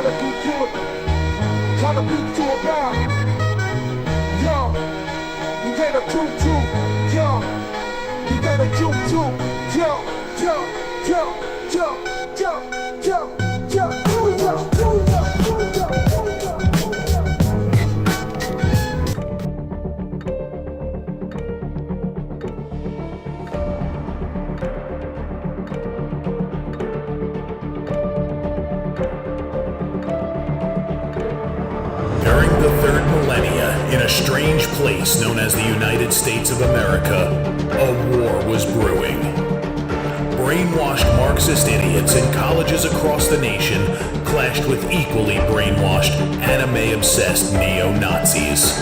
wanna do good, trying to beat to a bound. Yo, you get a choo-choo, yo, you get a choo-choo, yo, yo, yo, yo, yo, yo, yo, yo, yo, yo. During the third millennia, in a strange place known as the United States of America, a war was brewing. Brainwashed Marxist idiots in colleges across the nation clashed with equally brainwashed, anime-obsessed neo-Nazis.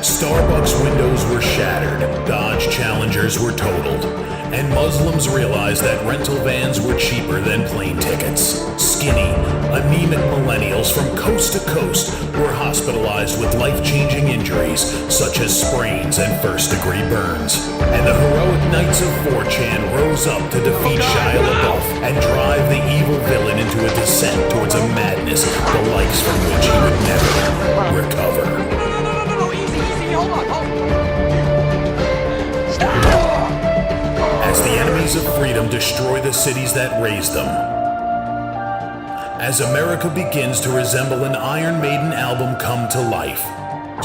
Starbucks windows were shattered, Dodge Challengers were totaled, and Muslims realized that rental vans were cheaper than plane tickets. Skinny, anemic millennials from coast to coast were hospitalized with life-changing injuries such as sprains and first-degree burns. And the heroic knights of 4chan rose up to defeat Shia LaBeouf and drive the evil villain into a descent towards a madness the likes from which he would never recover. No, easy, hold on. As the enemies of freedom destroy the cities that raised them. As America begins to resemble an Iron Maiden album come to life,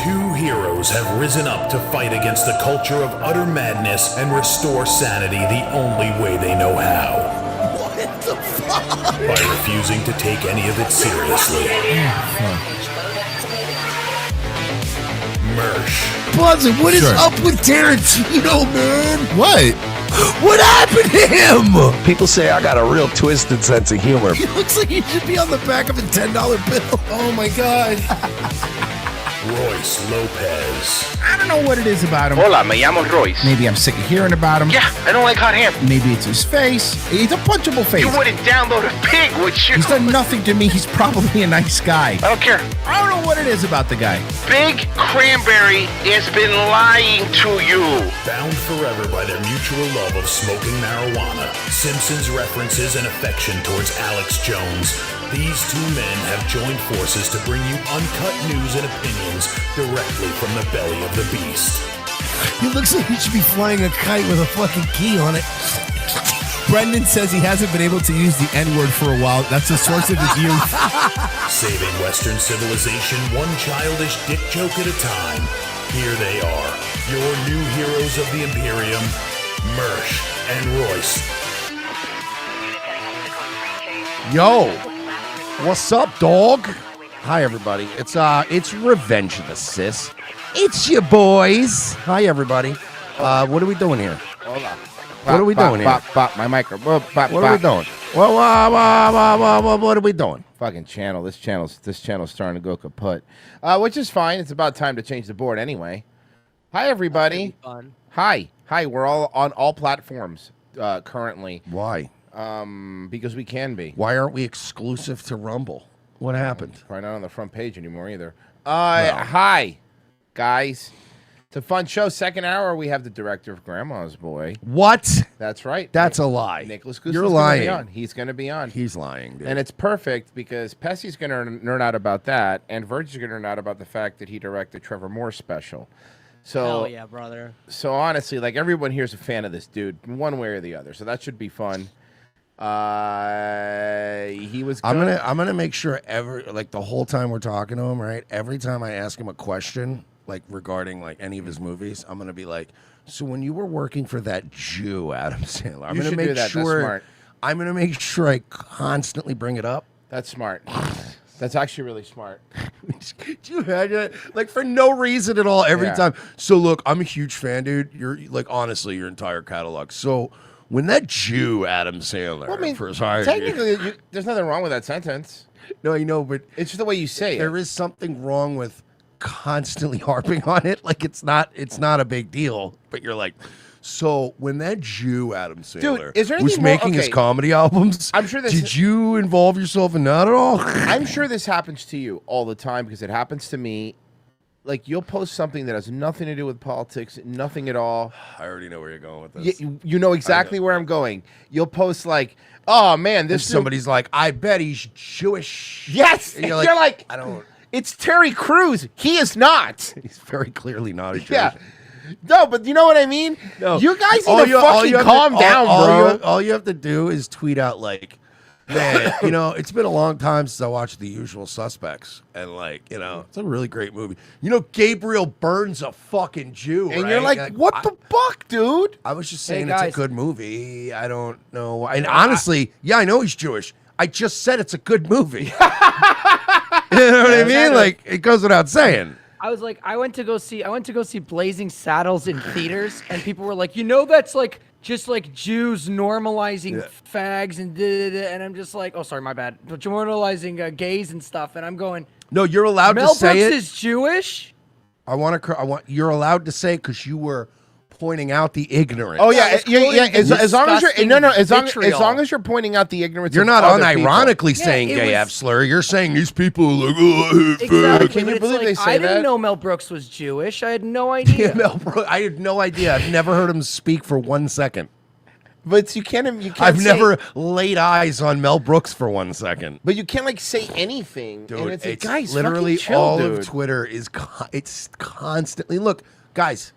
two heroes have risen up to fight against the culture of utter madness and restore sanity the only way they know how. What the fuck? By refusing to take any of it seriously. Mersh. Buzzer, what is up with Tarantino, man? What? What happened to him? People say I got a real twisted sense of humor. He looks like he should be on the back of a $10 bill. Oh my God. Royce Lopez. I don't know what it is about him. Hola, me llamo Royce. Maybe I'm sick of hearing about him. Yeah, I don't like hot hair. Maybe it's his face. He's a punchable face. You wouldn't download a pig, would you? He's done nothing to me. He's probably a nice guy. I don't care. I don't know what it is about the guy. Big Cranberry has been lying to you. Bound forever by their mutual love of smoking marijuana, Simpsons references and affection towards Alex Jones, these two men have joined forces to bring you uncut news and opinions directly from the belly of the beast. He looks like he should be flying a kite with a fucking key on it. Brendan says he hasn't been able to use the N-word for a while. That's the source of his youth. Saving Western civilization one childish dick joke at a time. Here they are, your new heroes of the Imperium, Mersh and Royce. Yo, what's up, dog? Hi, everybody. It's Revenge of the Sis. It's your boys. Hi, everybody. What are we doing here? What are we doing here? My microphone. What are we doing? What are we doing? Fucking channel. This channel's starting to go kaput. Which is fine. It's about time to change the board anyway. Hi, everybody. Fun. Hi. We're all on all platforms currently. Why? Because we can be. Why aren't we exclusive to Rumble? What happened? Probably not on the front page anymore either. Hi, guys. It's a fun show. Second hour, we have the director of Grandma's Boy. What? That's right. That's a lie. Nicholas Guzman's You're lying. Gonna be on. He's going to be on. He's lying, dude. And it's perfect because Pessy's going to nerd out about that, and Virgil's going to nerd out about the fact that he directed Trevor Moore's special. So, Hell yeah, brother. So honestly, like everyone here's a fan of this dude, one way or the other. So that should be fun. He was. I'm gonna make sure the whole time we're talking to him, right? Every time I ask him a question, like regarding like any of his movies, I'm gonna be like, so when you were working for that Jew, Adam Sandler, I'm gonna make sure. That's smart. I'm gonna make sure I constantly bring it up. That's smart. That's actually really smart. Do you imagine, like, for no reason at all, every time? So look, I'm a huge fan, dude. You're like, honestly, your entire catalog. So when that Jew, Adam Sandler, Well, I mean, first hired technically, there's nothing wrong with that sentence. No, I know, but it's just the way you say it. There is something wrong with constantly harping on it. Like it's not a big deal, but you're like, so when that Jew Adam Sandler Dude, is there was anything more- making his okay. comedy albums, I'm sure this- did you involve yourself in that at all? I'm sure this happens to you all the time because it happens to me. Like you'll post something that has nothing to do with politics, nothing at all. I already know where you're going with this. You know exactly where I'm going. You'll post like Oh man, If somebody's like, I bet he's Jewish. Yes, And you're like, I don't. it's Terry Crews. He is not. He's very clearly not a Jewish. Yeah. No, but you know what I mean? No. You guys All need to you- all fucking you have calm to- down, bro. All you have to do is tweet out like, man, it's been a long time since I watched The Usual Suspects, and it's a really great movie. Gabriel Byrne's a fucking Jew, And right? you're like, what the fuck, dude? I was just Hey, saying it's guys. a good movie. I don't know why. And honestly, I know he's Jewish. I just said it's a good movie. You know what I mean? Like, it goes without saying. I was like, I went to go see Blazing Saddles in theaters, and people were like, that's like just like Jews normalizing fags and da-da-da. And I'm just like, oh, sorry, my bad. But you're normalizing gays and stuff, and I'm going, No, you're allowed Mel to say Brooks it. is Jewish. You're allowed to say it because you were pointing out the ignorance. Oh yeah, it's yeah. As long as you're disgusting as long vitriol. as you're pointing out the ignorance. You're of not other people. unironically Yeah, saying it gay was- F slur. You're saying these people are like, oh, I hate Exactly. fags. Can you but it's believe they like, say I didn't that? know Mel Brooks was Jewish. I had no idea. Mel Brooks, I had no idea. I've never heard him speak for 1 second. But you can't. I've say- never laid eyes on Mel Brooks for 1 second. But you can't like say anything. Dude, and it's, like, it's guys, literally fucking chill, all dude. of Twitter is it's constantly. Look, guys,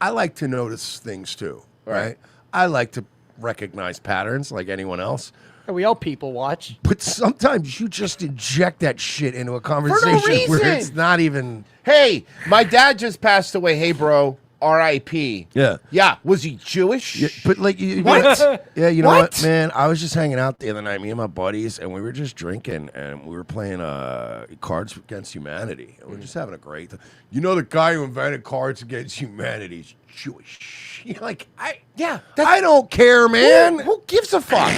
I like to notice things too, right? I like to recognize patterns like anyone else. We all people watch. But sometimes you just inject that shit into a conversation where reason. it's not even. Hey, my dad just passed away. Hey, bro, R.I.P. Yeah. Yeah. Was he Jewish? Yeah, but like What? Yeah, you know What? what, man? I was just hanging out the other night, me and my buddies, and we were just drinking, and we were playing Cards Against Humanity. And we were just having a great time. The guy who invented Cards Against Humanity is Jewish. You're like, I don't care, man. Who gives a fuck?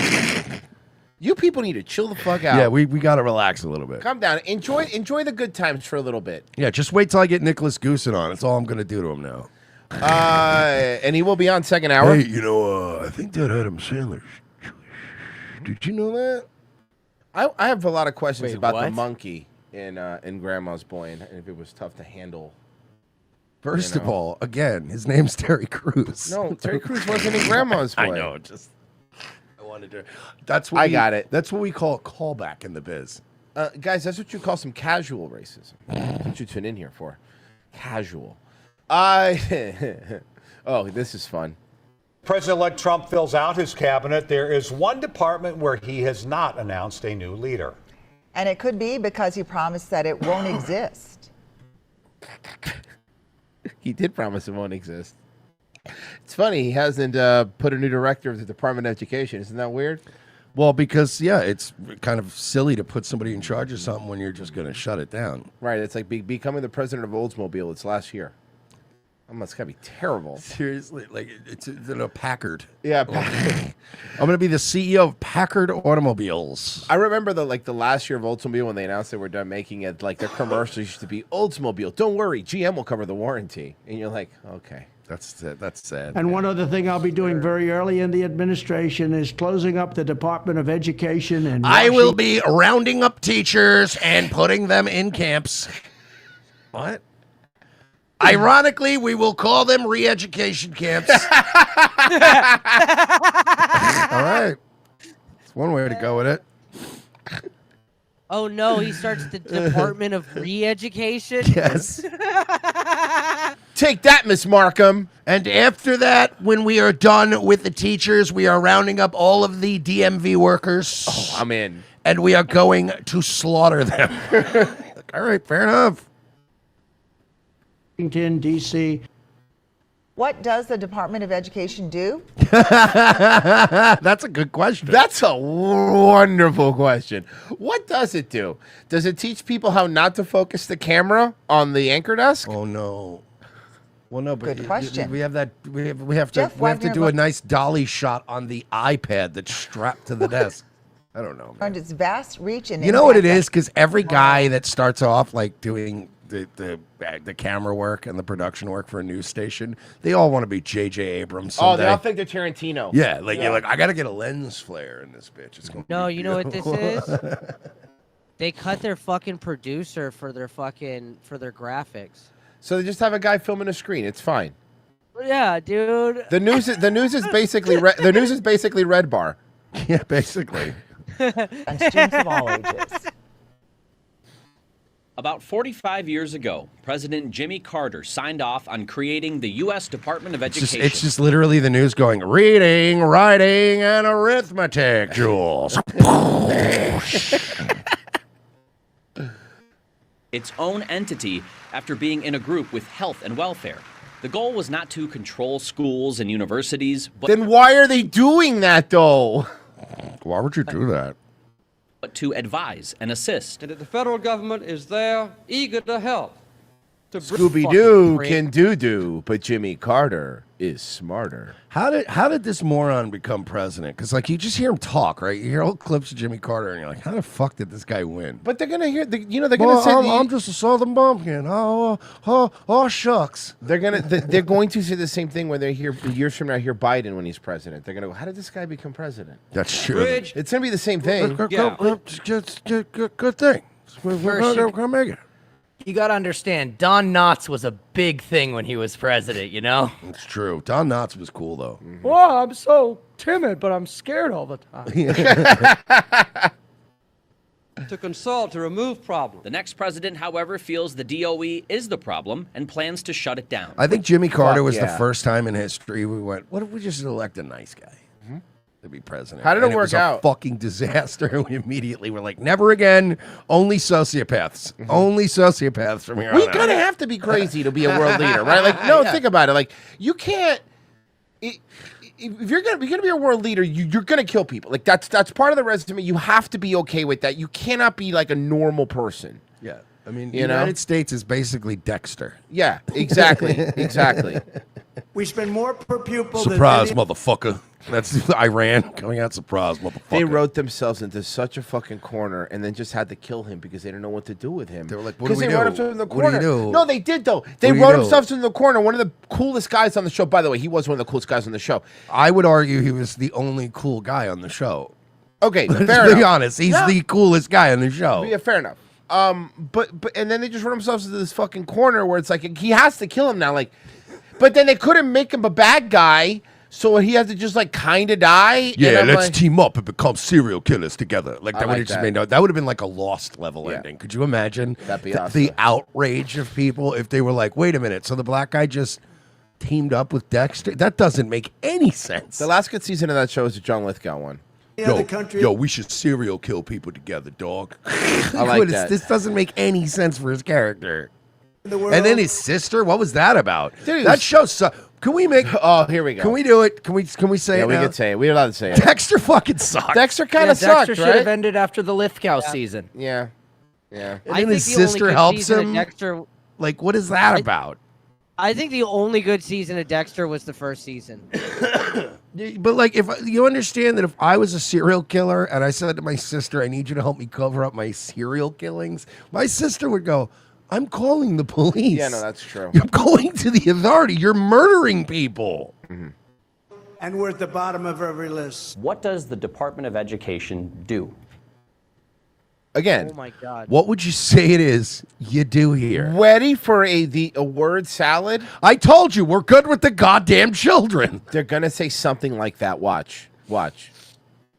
You people need to chill the fuck out. Yeah, we got to relax a little bit. Calm down. Enjoy the good times for a little bit. Yeah, just wait till I get Nicholas Goosen on. That's all I'm going to do to him now. And he will be on second hour. Hey, I think that Adam Sandler's Jewish. Did you know that? I have a lot of questions Wait, about the what? monkey in Grandma's Boy and if it was tough to handle. First of all, again, his name's Terry Crews. No, Terry Crews wasn't in Grandma's Boy. I know. I wanted to. That's what I got it. That's what we call a callback in the biz. Guys, that's what you call some casual racism. That's what you tune in here for. Casual. Oh, this is fun. President-elect Trump fills out his cabinet. There is one department where he has not announced a new leader. And it could be because he promised that it won't exist. He did promise it won't exist. It's funny, he hasn't put a new director of the Department of Education. Isn't that weird? Well, because it's kind of silly to put somebody in charge of something when you're just going to shut it down. Right, it's like becoming the president of Oldsmobile. It's last year. It's got to be terrible. Seriously, like it's a Packard. Yeah, I'm going to be the CEO of Packard Automobiles. I remember the last year of Oldsmobile when they announced they were done making it. Like their commercials used to be Oldsmobile. Don't worry, GM will cover the warranty. And you're like, okay, that's sad. And one other thing I'll be doing very early in the administration is closing up the Department of Education. And I will be rounding up teachers and putting them in camps. What? Ironically, we will call them re-education camps. All right. It's one way to go with it. Oh no, he starts the Department of Re-Education? Yes. Take that, Miss Markham. And after that, when we are done with the teachers, we are rounding up all of the DMV workers. Oh, I'm in. And we are going to slaughter them. All right, fair enough. Washington, D.C. What does the Department of Education do? That's a good question. That's a wonderful question. What does it do? Does it teach people how not to focus the camera on the anchor desk? Oh no. Well, no, but Good question. we have that. We have to. Jeff We have to Wagner do a looked- nice dolly shot on the iPad that's strapped to the desk. I don't know. Man. Learned its vast reach and You know what it impact. is? Because every guy that starts off like doing the camera work and the production work for a news station, they all want to be J.J. Abrams someday. Oh, they all think they're Tarantino. Yeah, like you're like, I got to get a lens flare in this bitch. It's gonna No, be you know what this beautiful." is? They cut their fucking producer for their graphics. So they just have a guy filming a screen. It's fine. Yeah, dude. The news is basically the news is basically Red Bar. Yeah, basically. And students of all ages. About 45 years ago, President Jimmy Carter signed off on creating the U.S. Department of Education. It's just literally the news going, reading, writing, and arithmetic, Jules. Its own entity after being in a group with health and welfare. The goal was not to control schools and universities, but Then why are they doing that, though? Why would you do that? but to advise and assist. And that the federal government is there, eager to help. Scooby-Doo can do, but Jimmy Carter is smarter. How did this moron become president? Because like you just hear him talk, right? You hear old clips of Jimmy Carter, and you're like, how the fuck did this guy win? But they're gonna hear, they're gonna Well, say, I'm just a Southern bumpkin. Oh, shucks. they're going to say the same thing when they hear years from now hear Biden when he's president. They're gonna go, how did this guy become president? That's true. It's gonna be the same thing. Good thing. We're gonna make it. You got to understand, Don Knotts was a big thing when he was president, you know? It's true. Don Knotts was cool, though. Well, I'm so timid, but I'm scared all the time. To consult, to remove problems. The next president, however, feels the DOE is the problem and plans to shut it down. I think Jimmy Carter was the yeah. first time in history we went, what if we just elect a nice guy to be president? How did And it work was out? A fucking disaster. And we immediately were like, never again. Only sociopaths. Only sociopaths from here on We out. kind of have to be crazy to be a world leader, right? Like, no, think about it. Like, you can't. If you're gonna be a world leader, you're gonna kill people. Like that's part of the resume. You have to be okay with that. You cannot be like a normal person. Yeah, I mean, the You know? United States is basically Dexter. Yeah, exactly, exactly. We spend more per pupil Surprise, than motherfucker. That's Iran coming out. Surprise, motherfucker. They wrote themselves into such a fucking corner, and then just had to kill him because they didn't know what to do with him. They were like, what do we they do? wrote themselves in the What do you corner. do? No, they did though. They What do you wrote do? themselves in the corner. One of the coolest guys on the show. By the way, he was one of the coolest guys on the show. I would argue he was the only cool guy on the show. Okay, Let's fair be enough. honest. He's No. the coolest guy on the show. Yeah, fair enough. But and then they just wrote themselves into this fucking corner where it's like he has to kill him now. Like, but then they couldn't make him a bad guy, so he had to just like kind of die. Yeah, and I'm let's like, team up and become serial killers together. Like I that would like have just that. made that would have been like a Lost level Yeah. ending. Could you imagine That'd be the awesome. outrage of people if they were like, wait a minute, so the black guy just teamed up with Dexter? That doesn't make any sense. The last good season of that show is the John Lithgow one. Yo, we should serial kill people together, dog. I like that. This doesn't make any sense for his character. the world. And then his sister, what was that about? Dude, that show can we make Oh, here we go. Can we do it? Can we say Yeah, it we now? can say it. We're allowed to say it. Dexter fucking sucked. Dexter kind Yeah, of sucked, Dexter should right? have ended after the Lithgow season. Yeah, yeah. And I then think his the only sister good helps season of him. Dexter, Like, what is that about? I think the only good season of Dexter was the first season. But like, if you understand that if I was a serial killer and I said to my sister, "I need you to help me cover up my serial killings," my sister would go, "I'm calling the police." Yeah, no, that's true. You're going to the authority. You're murdering people. And we're at the bottom of every list. What does the Department of Education do? Again, Oh my God. What would you say it is you do here? ready for a word salad? I told you we're good with the goddamn children. They're gonna say something like that. Watch.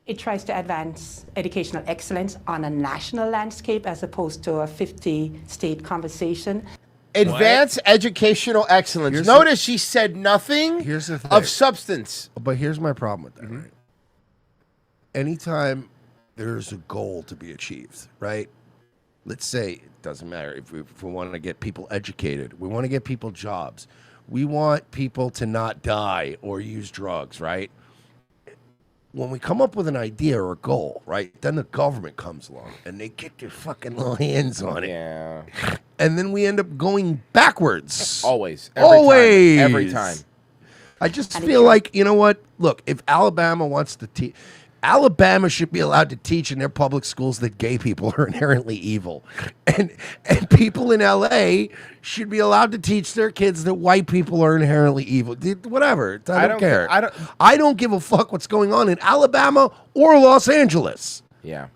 It tries to advance educational excellence on a national landscape as opposed to a 50-state conversation. Advance educational excellence. Here's Notice she said nothing Here's the thing. of substance. But here's my problem with that. Right? Anytime there's a goal to be achieved, right? Let's say it doesn't matter if we want to get people educated, we want to get people jobs, we want people to not die or use drugs, right? When we come up with an idea or a goal, right, then the government comes along and they get their fucking little hands on it. Yeah. And then we end up going backwards. Always. Always. Every time. I just feel like, you know what? Look, if Alabama wants to teach, Alabama should be allowed to teach in their public schools that gay people are inherently evil. And people in LA should be allowed to teach their kids that white people are inherently evil. Whatever. I don't care. I don't give a fuck what's going on in Alabama or Los Angeles. Yeah.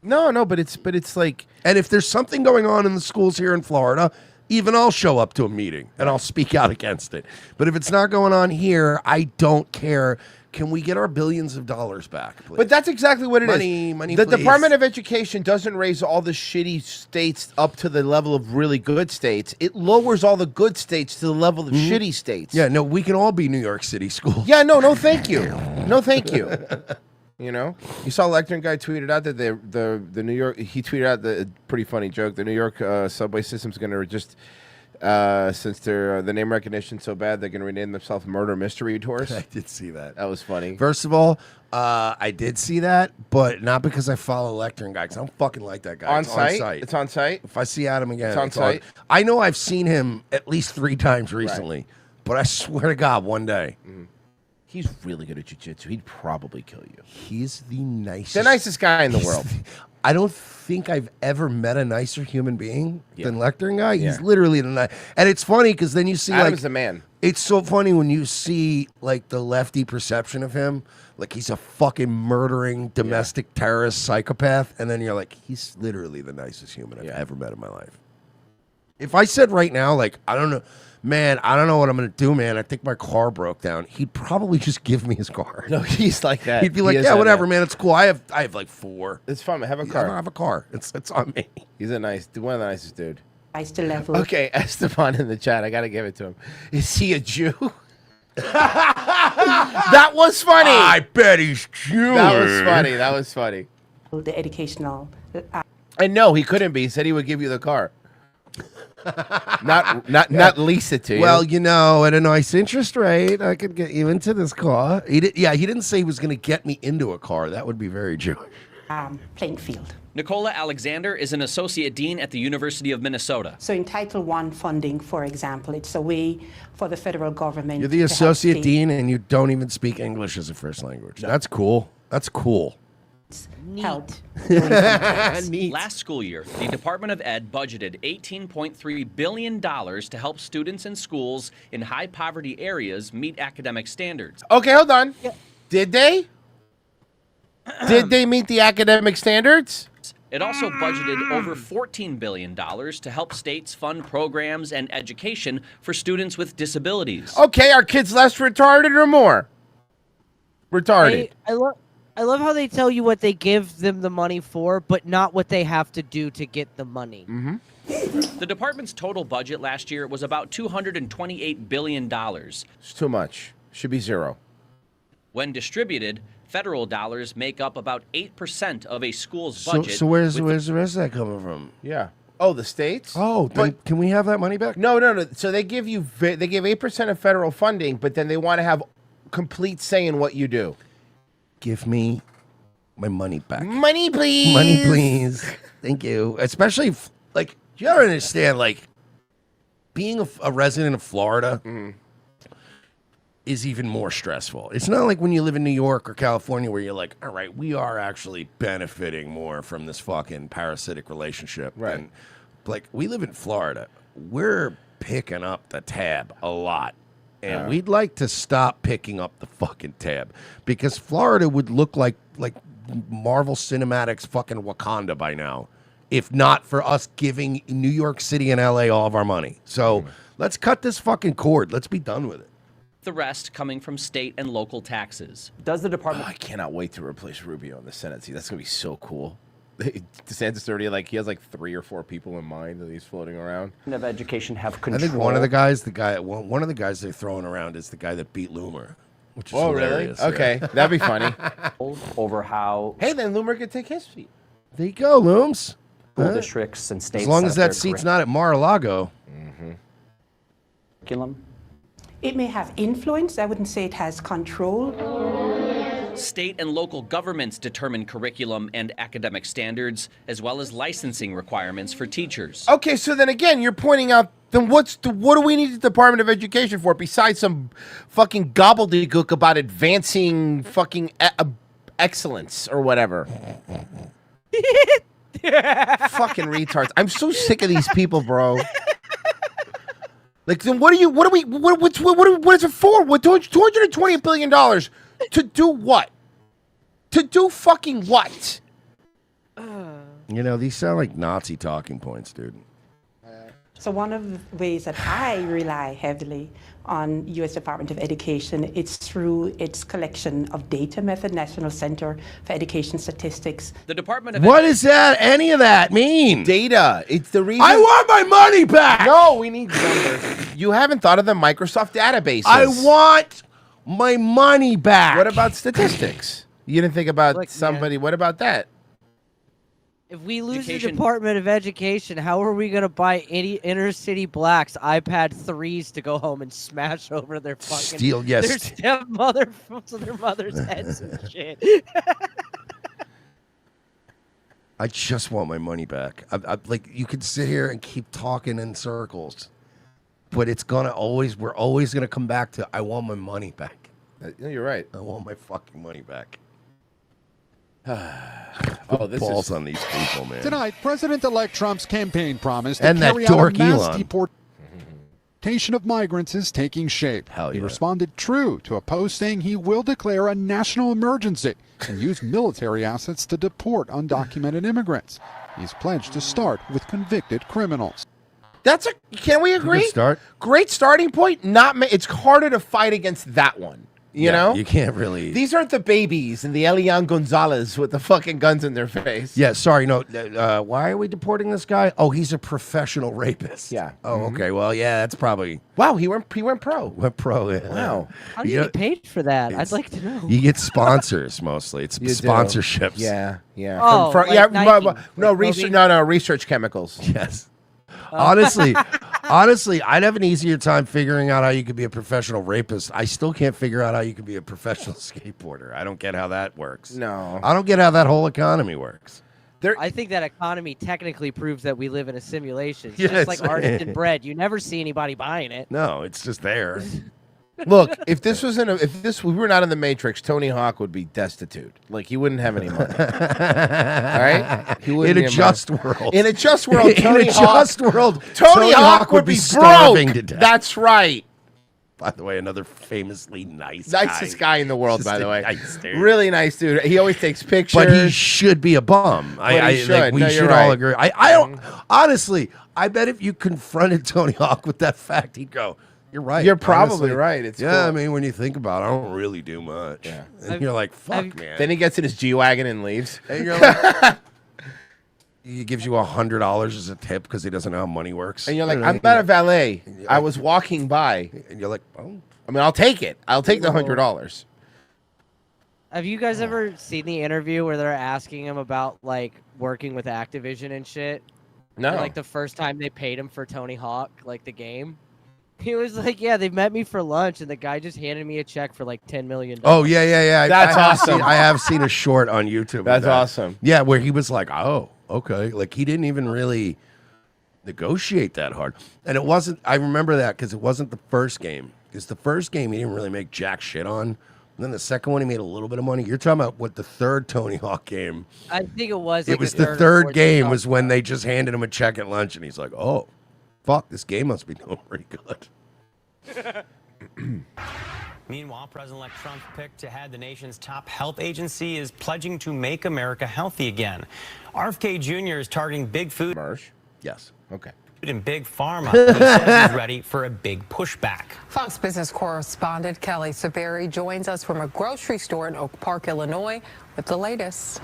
No, but it's like, and if there's something going on in the schools here in Florida, even I'll show up to a meeting and I'll speak out against it. But if it's not going on here, I don't care. Can we get our billions of dollars back, please? But that's exactly what it is. Money, the please. Department of Education doesn't raise all the shitty states up to the level of really good states. It lowers all the good states to the level of shitty states. Yeah, no, we can all be New York City schools. Yeah, no, thank you. No, thank you. You know, you saw Lectern guy tweeted out that the New York. He tweeted out the pretty funny joke. The New York subway system's going to just since the name recognition's so bad, they're going to rename themselves Murder Mystery Tours. I did see that. That was funny. First of all, I did see that, but not because I follow Lectern guy, because I don't fucking like that guy. On It's site? It's on site? If I see Adam again, It's on site? I know I've seen him at least 3 times recently, but I swear to God, one day. He's really good at jiu-jitsu. He'd probably kill you. He's the nicest. The nicest guy in the world. I don't think I've ever met a nicer human being than Lectern guy. He's Yeah. literally the nice. And it's funny because then you see Adam's the man. It's so funny when you see like the lefty perception of him, like he's a fucking murdering domestic terrorist psychopath, and then you're like, he's literally the nicest human I've ever met in my life. If I said right now, like, I don't know, man, I don't know what I'm gonna do, man. I think my car broke down. He'd probably just give me his car. No, he's like that. He'd be like, He is yeah, like whatever, that. man. It's cool. I have like 4. It's fun. Have a Yeah, car. I have a car. It's on me. He's one of the nicest dude. Rise to level. Okay, Esteban in the chat. I gotta give it to him. Is he a Jew? That was funny. I bet he's Jewish. That was funny. That was funny. The educational. And no, he couldn't be. He said he would give you the car. not lease it to you. Well, you know, at a nice interest rate, I could get you into this car. He didn't say he was going to get me into a car. That would be very Jewish. Playing field. Nicola Alexander is an associate dean at the University of Minnesota. So in Title I funding, for example, it's a way for the federal government. You're the to help associate state- dean, and you don't even speak English as a first language. That's cool. That's cool. Help. Last school year, the Department of Ed budgeted $18.3 billion to help students and schools in high poverty areas meet academic standards. Okay, hold on. Did they? Did they meet the academic standards? It also budgeted over $14 billion to help states fund programs and education for students with disabilities. Okay, are kids less retarded or more? Retarded. I love how they tell you what they give them the money for, but not what they have to do to get the money. The department's total budget last year was about $228 billion. It's too much. Should be 0. When distributed, federal dollars make up about 8% of a school's So, budget. so where's the rest of that coming from? Yeah. Oh, the states? Oh, then can we have that money back? No. So they give 8% of federal funding, but then they want to have complete say in what you do. Give me my money back. Money, please. Money, please. Thank you. Especially, like, you gotta understand, like, being a resident of Florida is even more stressful. It's not like when you live in New York or California where you're like, all right, we are actually benefiting more from this fucking parasitic relationship. Right. And, like, we live in Florida. We're picking up the tab a lot. And we'd like to stop picking up the fucking tab because Florida would look like Marvel Cinematics fucking Wakanda by now, if not for us giving New York City and LA all of our money. So let's cut this fucking cord. Let's be done with it. The rest coming from state and local taxes. Does the department? I cannot wait to replace Rubio in the Senate seat. That's gonna be so cool. DeSantis already he has 3 or 4 people in mind that he's floating around. Of education have I control. think one of the guys they're throwing around is the guy that beat Loomer, which is hilarious. Really? Okay, that'd be funny. Over how Hey, then Loomer could take his seat. There you go, Looms. school districts and states. As long set as up that their seat's not at Mar-a-Lago. curriculum. It may have influence. I wouldn't say it has control. State and local governments determine curriculum and academic standards, as well as licensing requirements for teachers. Okay, so then again, you're pointing out, then what do we need the Department of Education for besides some fucking gobbledygook about advancing fucking excellence or whatever? Fucking retards. I'm so sick of these people, bro. Like, then what is it for? What, $220 billion to do what? To do fucking what? You know, these sound like Nazi talking points, dude. So one of the ways that I rely heavily on U.S. Department of Education, it's through its collection of data method, National Center for Education Statistics. The Department of What does that? Any of that mean? Data. It's the reason. I want my money back. No, we need numbers. You haven't thought of the Microsoft databases. I want my money back. What about statistics? You didn't think about somebody. What about that? If we lose the Department of Education, how are we going to buy any inner city blacks iPad 3s to go home and smash over their fucking their stepmother to their mother's heads and shit? I just want my money back. Like you could sit here and keep talking in circles, but it's gonna always. We're always gonna come back to. I want my money back. You're right. I want my fucking money back. This balls is on these people, man. Tonight, President-elect Trump's campaign promise to And that carry out a dork mass Elon. deportation of migrants is taking shape. He responded true to a post saying he will declare a national emergency and use military assets to deport undocumented immigrants. He's pledged to start with convicted criminals. Can we agree? Good start. Great starting point. It's harder to fight against that one. You know? You can't really. These aren't the babies and the Elian Gonzalez with the fucking guns in their face. Yeah, sorry, no. Why are we deporting this guy? Oh, he's a professional rapist. Yeah. Oh, okay. Well, yeah, that's probably. Wow, he went pro. Went pro. Yeah. Wow. How do you get paid for that? I'd like to know. You get sponsors mostly. It's You do. sponsorships. Yeah, yeah. Oh, like Nike, research chemicals. Yes. Honestly, I'd have an easier time figuring out how you could be a professional rapist. I still can't figure out how you could be a professional skateboarder. I don't get how that works. No. I don't get how that whole economy works. I think that economy technically proves that we live in a simulation. It's Yes. just like artisan bread. You never see anybody buying it. No, it's just there. Look, if we were not in the Matrix, Tony Hawk would be destitute. Like he wouldn't have any money. All right? He wouldn't In a have just money. world. In a just world, Tony In a Hawk. just world, Tony Hawk would be starving broke. to death. That's right. By the way, another famously Nicest guy in the world, Just by the a way. nice dude. Really nice dude. He always takes pictures. But he should be a bum. But he should. We No, should you're all right. agree. I don't honestly. I bet if you confronted Tony Hawk with that fact, he'd go, "You're right. You're probably honestly." right. It's yeah. cool. I mean, when you think about it, I don't really do much. Yeah. And you're like, "Fuck, man." Then he gets in his G-Wagon and leaves. And you're like, he gives you $100 as a tip because he doesn't know how money works. And you're like, I'm not a valet. I was walking by. And you're like, oh. I mean, I'll take it. I'll take the $100. Have you guys ever seen the interview where they're asking him about like working with Activision and shit? No. And, like the first time they paid him for Tony Hawk, like the game. He was like, "Yeah, they met me for lunch, and the guy just handed me a check for like $10 million." Oh yeah. That's awesome. I have seen a short on YouTube. of That's that. awesome. Yeah, where he was like, "Oh, okay," like he didn't even really negotiate that hard, and it wasn't. I remember that because it wasn't the first game. Because the first game he didn't really make jack shit on, and then the second one he made a little bit of money. You're talking about what the third Tony Hawk game? I think it was. It like was the the third fourth game Tony was Hawk. when they just handed him a check at lunch, and he's like, "Oh, fuck, this game must be doing pretty good." Meanwhile, President-elect Trump's pick to head the nation's top health agency is pledging to make America healthy again. RFK Jr. is targeting big food. Yes. Okay. And big pharma. He says he's ready for a big pushback. Fox Business correspondent Kelly Saberi joins us from a grocery store in Oak Park, Illinois, with the latest.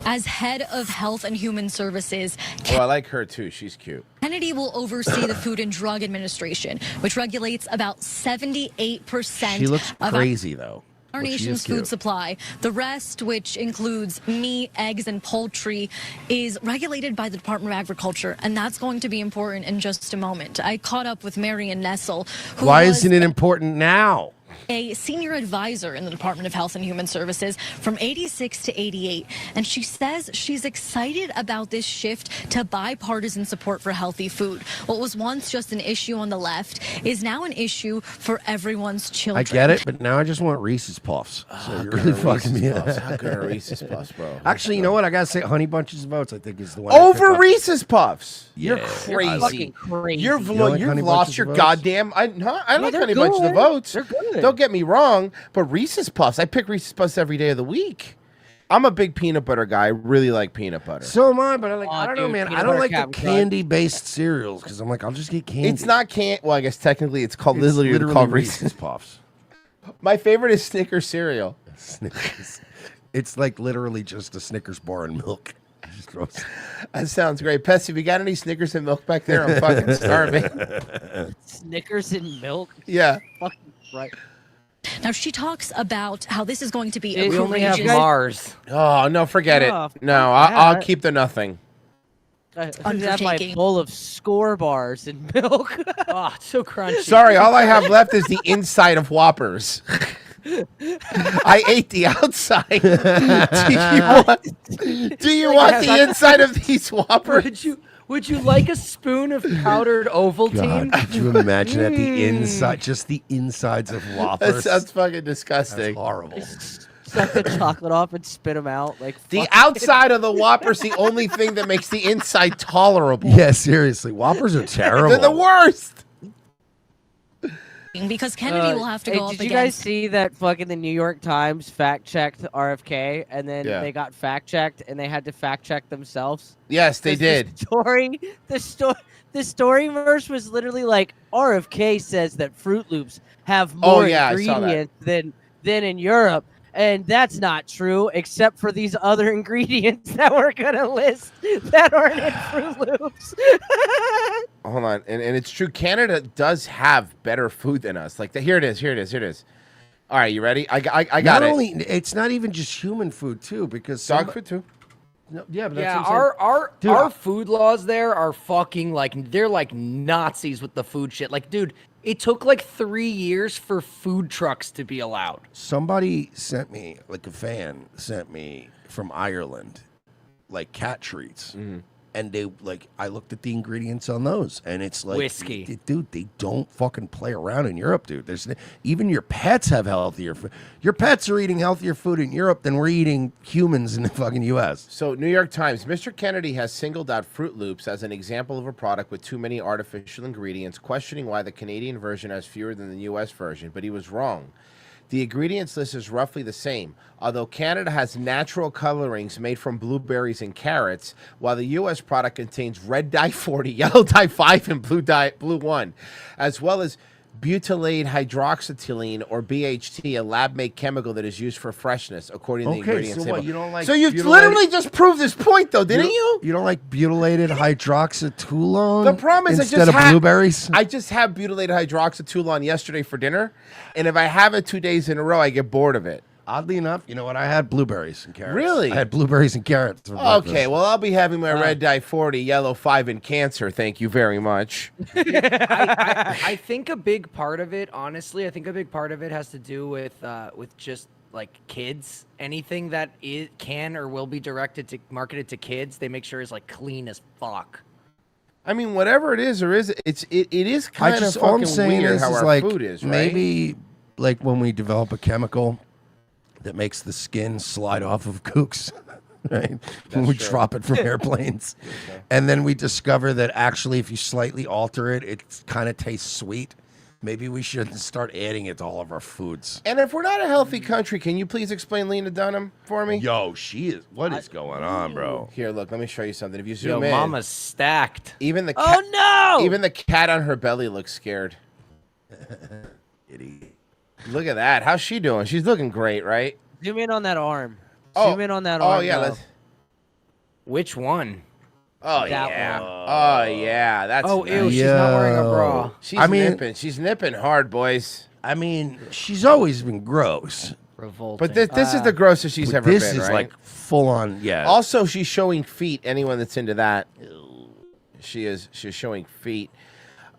As head of Health and Human Services, Oh, I like her too. She's cute. Kennedy will oversee the Food and Drug Administration, which regulates about 78% She looks of crazy though. our But she nation's is cute. food supply. The rest, which includes meat, eggs, and poultry, is regulated by the Department of Agriculture, and that's going to be important in just a moment. I caught up with Marion Nessel, who Why was isn't it important now? a senior advisor in the Department of Health and Human Services from 86 to 88. And she says she's excited about this shift to bipartisan support for healthy food. What was once just an issue on the left is now an issue for everyone's children. I get it, but now I just want Reese's Puffs. So you're really fucking me up. How good are Reese's Puffs, bro? Actually, you know what? I gotta say, Honey Bunches of Oats, I think is the one. Over Reese's Puffs. You're Yeah. crazy. You're fucking crazy. You've, You don't like you've Honey lost Bunches your of Oats? goddamn. I like they're Honey Bunches of good. Oats. They're good. Don't get me wrong, but Reese's Puffs. I pick Reese's Puffs every day of the week. I'm a big peanut butter guy. I really like peanut butter. So am I, but I don't know, dude, man. peanut I don't butter like the Captain Crunch. candy-based cereals because I'm like, I'll just get candy. It's not Well, I guess technically it's called It's literally called Reese's Reese's. Puffs. My favorite is Snickers cereal. Snickers. It's like literally just a Snickers bar and milk. Just throws- That sounds great. Pessy, if you got any Snickers and milk back there, I'm fucking starving. Snickers and milk. Yeah. Fucking right. Now she talks about how this is going to be We only have courageous Mars. Oh, no, forget it. Oh, No, fuck I'll that. keep the nothing. I should have my Undertaking. bowl of Score bars and milk. Oh, it's so crunchy. Sorry, all I have left is the inside of Whoppers. I ate the outside. Do you want the inside of these Whoppers? Would you like a spoon of powdered Ovaltine? God, could you imagine that the inside, just the insides of That Whoppers? sounds fucking disgusting. That's horrible. Suck the chocolate off and spit them out. Like The fuck outside of the Whopper's the only thing that makes the inside tolerable. Yeah, seriously, Whoppers are terrible. They're the worst. because Kennedy will have to go up Did you against. guys see that fucking the New York Times fact checked RFK and then Yeah. they got fact checked and they had to fact check themselves? Yes, they 'Cause did. The story verse was literally like RFK says that Fruit Loops have more yeah, I saw that. ingredients than in Europe. And that's not true, except for these other ingredients that we're gonna list that aren't in Fruit Loops. Hold on, and it's true. Canada does have better food than us. Like here it is. All right, you ready? I got Not it. only, it's not even just human food too, because Dog food too. No, yeah, but that's Yeah, what I'm saying. Dude, our food laws there are fucking like they're like Nazis with the food shit. Like, dude, it took like 3 years for food trucks to be allowed. Somebody sent me, like a fan sent me from Ireland, like cat treats. And they like, I looked at the ingredients on those, and it's like Whiskey. dude. They don't fucking play around in Europe, dude. There's even your pets have healthier food. Your pets are eating healthier food in Europe than we're eating humans in the fucking U.S. So, New York Times, Mr. Kennedy has singled out Fruit Loops as an example of a product with too many artificial ingredients, questioning why the Canadian version has fewer than the U.S. version, but he was wrong. The ingredients list is roughly the same, although Canada has natural colorings made from blueberries and carrots, while the U.S. product contains red dye 40, yellow dye 5, and blue 1, as well as butylate hydroxyethylene, or BHT, a lab-made chemical that is used for freshness, according to the Okay, ingredients so what, label. you don't like So you've butylated- literally just proved this point, though, didn't you? You don't like butylated hydroxytolone? The problem is instead of blueberries. I just had butylated hydroxytolone yesterday for dinner, and if I have it 2 days in a row, I get bored of it. Oddly enough, you know what? I had blueberries and carrots. Really? I had blueberries and carrots. For breakfast. Okay, well, I'll be having my red dye 40, yellow 5, and cancer. Thank you very much. I think a big part of it, honestly, has to do with just like kids. Anything that can or will be marketed to kids, they make sure is like clean as fuck. I mean, whatever it is, it is kind of all I'm fucking saying weird is how our like food is, right? maybe like when we develop a chemical that makes the skin slide off of kooks, right? When we true. drop it from airplanes, and then we discover that actually, if you slightly alter it, it kind of tastes sweet. Maybe we shouldn't start adding it to all of our foods. And if we're not a healthy country, can you please explain Lena Dunham for me? Yo, she is. What is going on, bro? Here, look, let me show you something. If you zoom Yo, in, mama's stacked. even the Oh no! even the cat on her belly looks scared. Idiot. Look at that. How's she doing? She's looking great, right? Zoom in on that arm. Oh, Zoom in on that arm. Oh yeah, now. let's. Which one? Oh That yeah. one. Oh yeah. That's. Oh, ew, nice. she's not wearing a bra. She's I mean- nipping. She's nipping hard, boys. I mean, she's always been gross. Revolting. But this is the grossest she's But ever this been, is right? like full on. Yeah. Also, she's showing feet. Anyone that's into that, she's showing feet.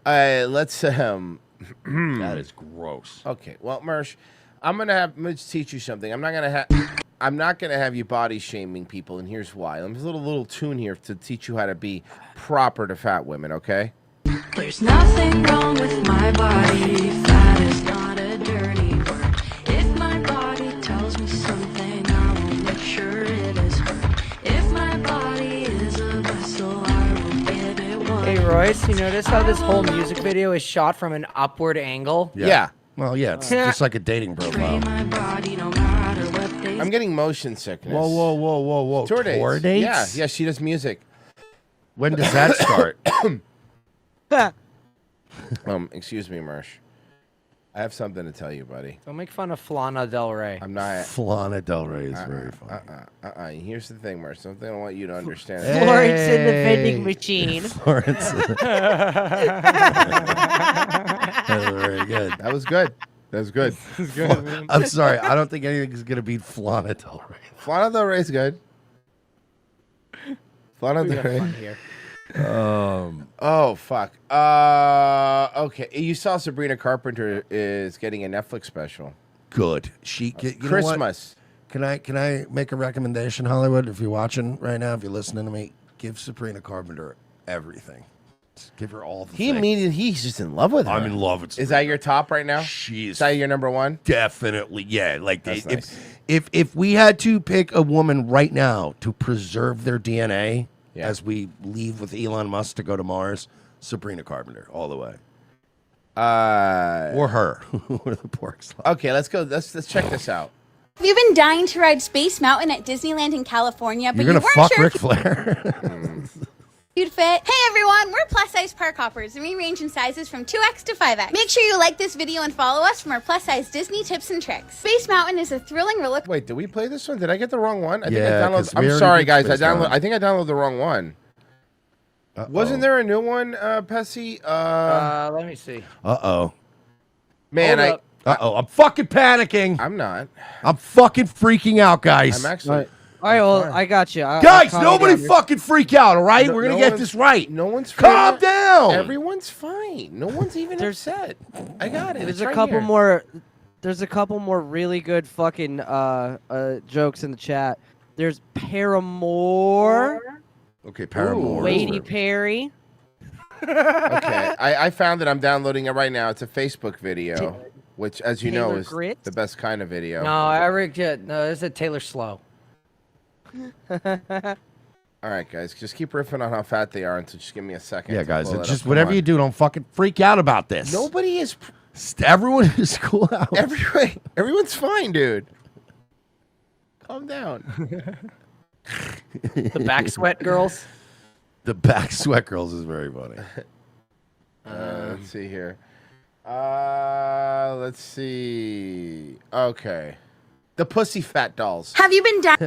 Let's that is gross. Okay, well, Mersh, I'm gonna teach you something. I'm not gonna have you body shaming people, and here's why. There's a little tune here to teach you how to be proper to fat women. Okay. There's nothing wrong with my body. Fat is not a dirty word. If my body tells me something, I will make sure it is heard. If my body is a vessel, I will give it one. Hey Royce, you notice how this whole music video is shot from an upward angle? Yeah. Well, yeah, it's just like a dating profile. My body, no matter what they I'm getting motion sickness. Whoa. Tour dates. Tour dates? Yeah, she does music. When does that start? Excuse me, Mersh. I have something to tell you, buddy. Don't make fun of Flana Del Rey. I'm not. Flana Del Rey is very funny. Here's the thing, Mersh. Something I want you to understand. Florence in the vending machine. Florence. That's very good. That was good. That was good. I'm sorry. I don't think anything's going to beat Flana Del Rey. Flana Del Rey's good. Flana We Del got Rey. fun here. Oh fuck. Okay. You saw Sabrina Carpenter is getting a Netflix special. Good. You know what? Christmas. Can I make a recommendation, Hollywood? If you're watching right now, if you're listening to me, give Sabrina Carpenter everything. Just give her all the things. He's just in love with her. I'm in love with Is that your top right now? She's Is that your number one? Definitely, yeah. Like That's nice. if we had to pick a woman right now to preserve their DNA as we leave with Elon Musk to go to Mars, Sabrina Carpenter, all the way. Or her. Or the pork slop. Okay, let's go. Let's check this out. Have you been dying to ride Space Mountain at Disneyland in California, but You're you gonna weren't fuck sure Ric Flair. you'd fit? Hey everyone, we're plus size park hoppers and we range in sizes from 2X to 5X. Make sure you like this video and follow us for more plus size Disney tips and tricks. Space Mountain is a thrilling roller. Wait, did we play this one? Did I get the wrong one? I think I Yeah, downloaded. 'cause we I'm already sorry, did guys. Space Mountain. I think I downloaded the wrong one. Wasn't there a new one, Pessy? Let me see. Man, Hold up. I'm fucking panicking. I'm not. I'm fucking freaking out, guys. I'm actually. All right, well, I got you. Guys, nobody fucking freak out, all right? We're going to get this right. No one's Calm freaking down. Everyone's fine. No one's even upset. I got it. There's It's a right couple here. more. There's a couple more really good fucking jokes in the chat. There's Paramore. Okay, Paramore. Katy Perry. Okay, I found it. I'm downloading it right now. It's a Facebook video, which, as you know, Taylor is Grit? the best kind of video. No, this is Taylor Slow. All right, guys, just keep riffing on how fat they are until just give me a second. Yeah, to guys, pull it just up. Come whatever on. you do, don't fucking freak out about this. Nobody is. Everyone is cool out. Everyone's fine, dude. Calm down. The back sweat girls. The back sweat girls is very funny. Let's see here. Let's see. Okay. The Pussy Fat Dolls. Have you been dying?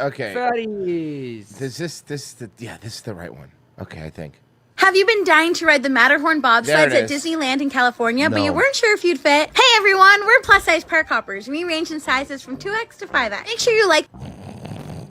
Okay. Fatties. This is the right one. Okay, I think. Have you been dying to ride the Matterhorn bobsleds There it at is. Disneyland in California, but you No. weren't sure if you'd fit? Hey everyone, we're plus size park hoppers. We range in sizes from 2X to 5X. Make sure you like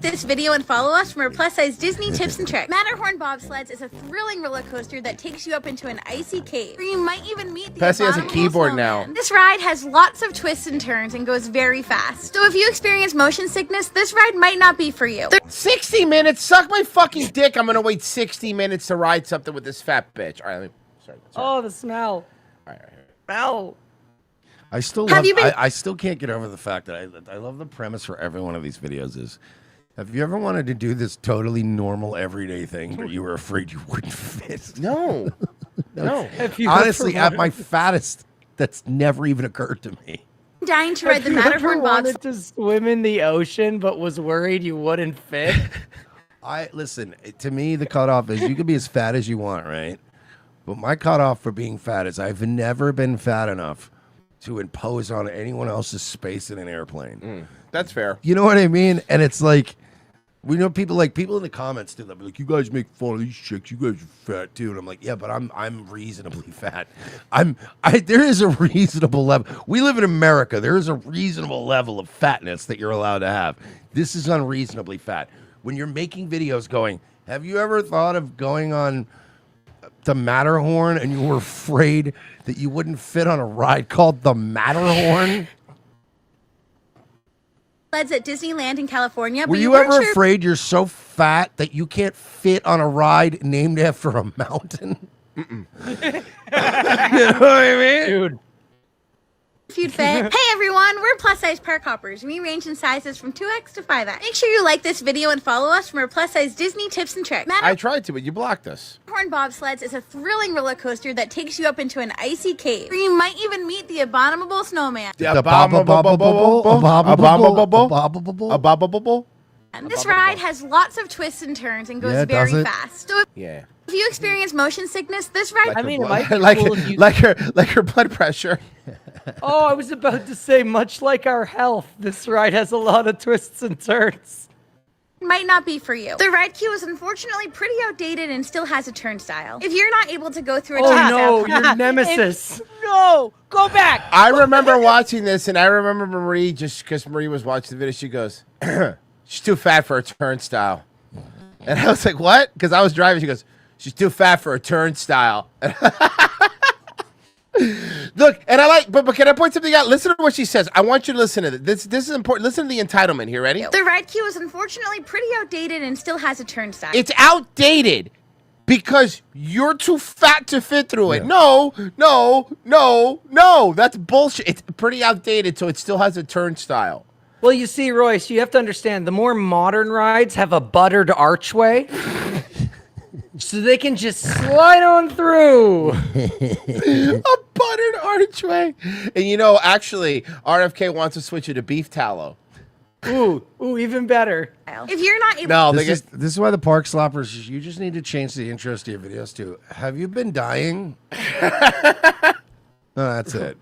this video and follow us for more plus size Disney tips and tricks. Matterhorn bobsleds is a thrilling roller coaster that takes you up into an icy cave, where you might even meet the Pessy has a abominable keyboard now. snowman. This ride has lots of twists and turns and goes very fast. So if you experience motion sickness, this ride might not be for you. 60 minutes? Suck my fucking dick. I'm going to wait 60 minutes to ride something with this fat bitch. All right, let me. Sorry. Oh, the smell. Smell. I still Have love, you been- I still can't get over the fact that I love the premise for every one of these videos is, have you ever wanted to do this totally normal everyday thing, but you were afraid you wouldn't fit? No. No. Honestly, at my fattest, that's never even occurred to me. Dying to ride the Have you ever Matterhorn bobsleds. wanted to swim in the ocean, but was worried you wouldn't fit? Listen, to me, the cutoff is you can be as fat as you want, right? But my cutoff for being fat is I've never been fat enough to impose on anyone else's space in an airplane. That's fair. You know what I mean? And it's like, we know people in the comments do that. Like, you guys make fun of these chicks. You guys are fat too. And I'm like, yeah, but I'm reasonably fat. There is a reasonable level. We live in America. There is a reasonable level of fatness that you're allowed to have. This is unreasonably fat. When you're making videos going, have you ever thought of going on the Matterhorn and you were afraid that you wouldn't fit on a ride called the Matterhorn? At Disneyland in California, Were but you weren't ever sure if afraid you're so fat that you can't fit on a ride named after a mountain? You know what I mean? Dude. if you'd fit. Hey everyone, we're plus size park hoppers. We range in sizes from 2X to 5X. Make sure you like this video and follow us for more plus size Disney tips and tricks. I tried to, but you blocked us. Matterhorn bobsleds is a thrilling roller coaster that takes you up into an icy cave, where you might even meet the abominable snowman. And this ride has lots of twists and turns and goes very fast. So if you experience motion sickness, this ride like her blood pressure. Oh, I was about to say, much like our health, this ride has a lot of twists and turns. Might not be for you. The ride queue is unfortunately pretty outdated and still has a turnstile. If you're not able to go through a turnstile, your nemesis. No, go back. I remember watching this, and I remember Marie, just because Marie was watching the video, she goes, she's too fat for a turnstile. And I was like, what? Because I was driving. She goes, she's too fat for a turnstile. Look, and I like, but can I point something out? Listen to what she says. I want you to listen to this. This is important. Listen to the entitlement here. Ready? The ride queue is unfortunately pretty outdated and still has a turnstile. It's outdated because you're too fat to fit through it. No. That's bullshit. It's pretty outdated, so it still has a turnstile. Well, you see, Royce, you have to understand, the more modern rides have a buttered archway. So they can just slide on through. A buttered archway. And you know, actually, RFK wants to switch it to beef tallow. Ooh, even better. If you're not able This is why the park sloppers, you just need to change the intros to your videos to, have you been dying? No, that's it.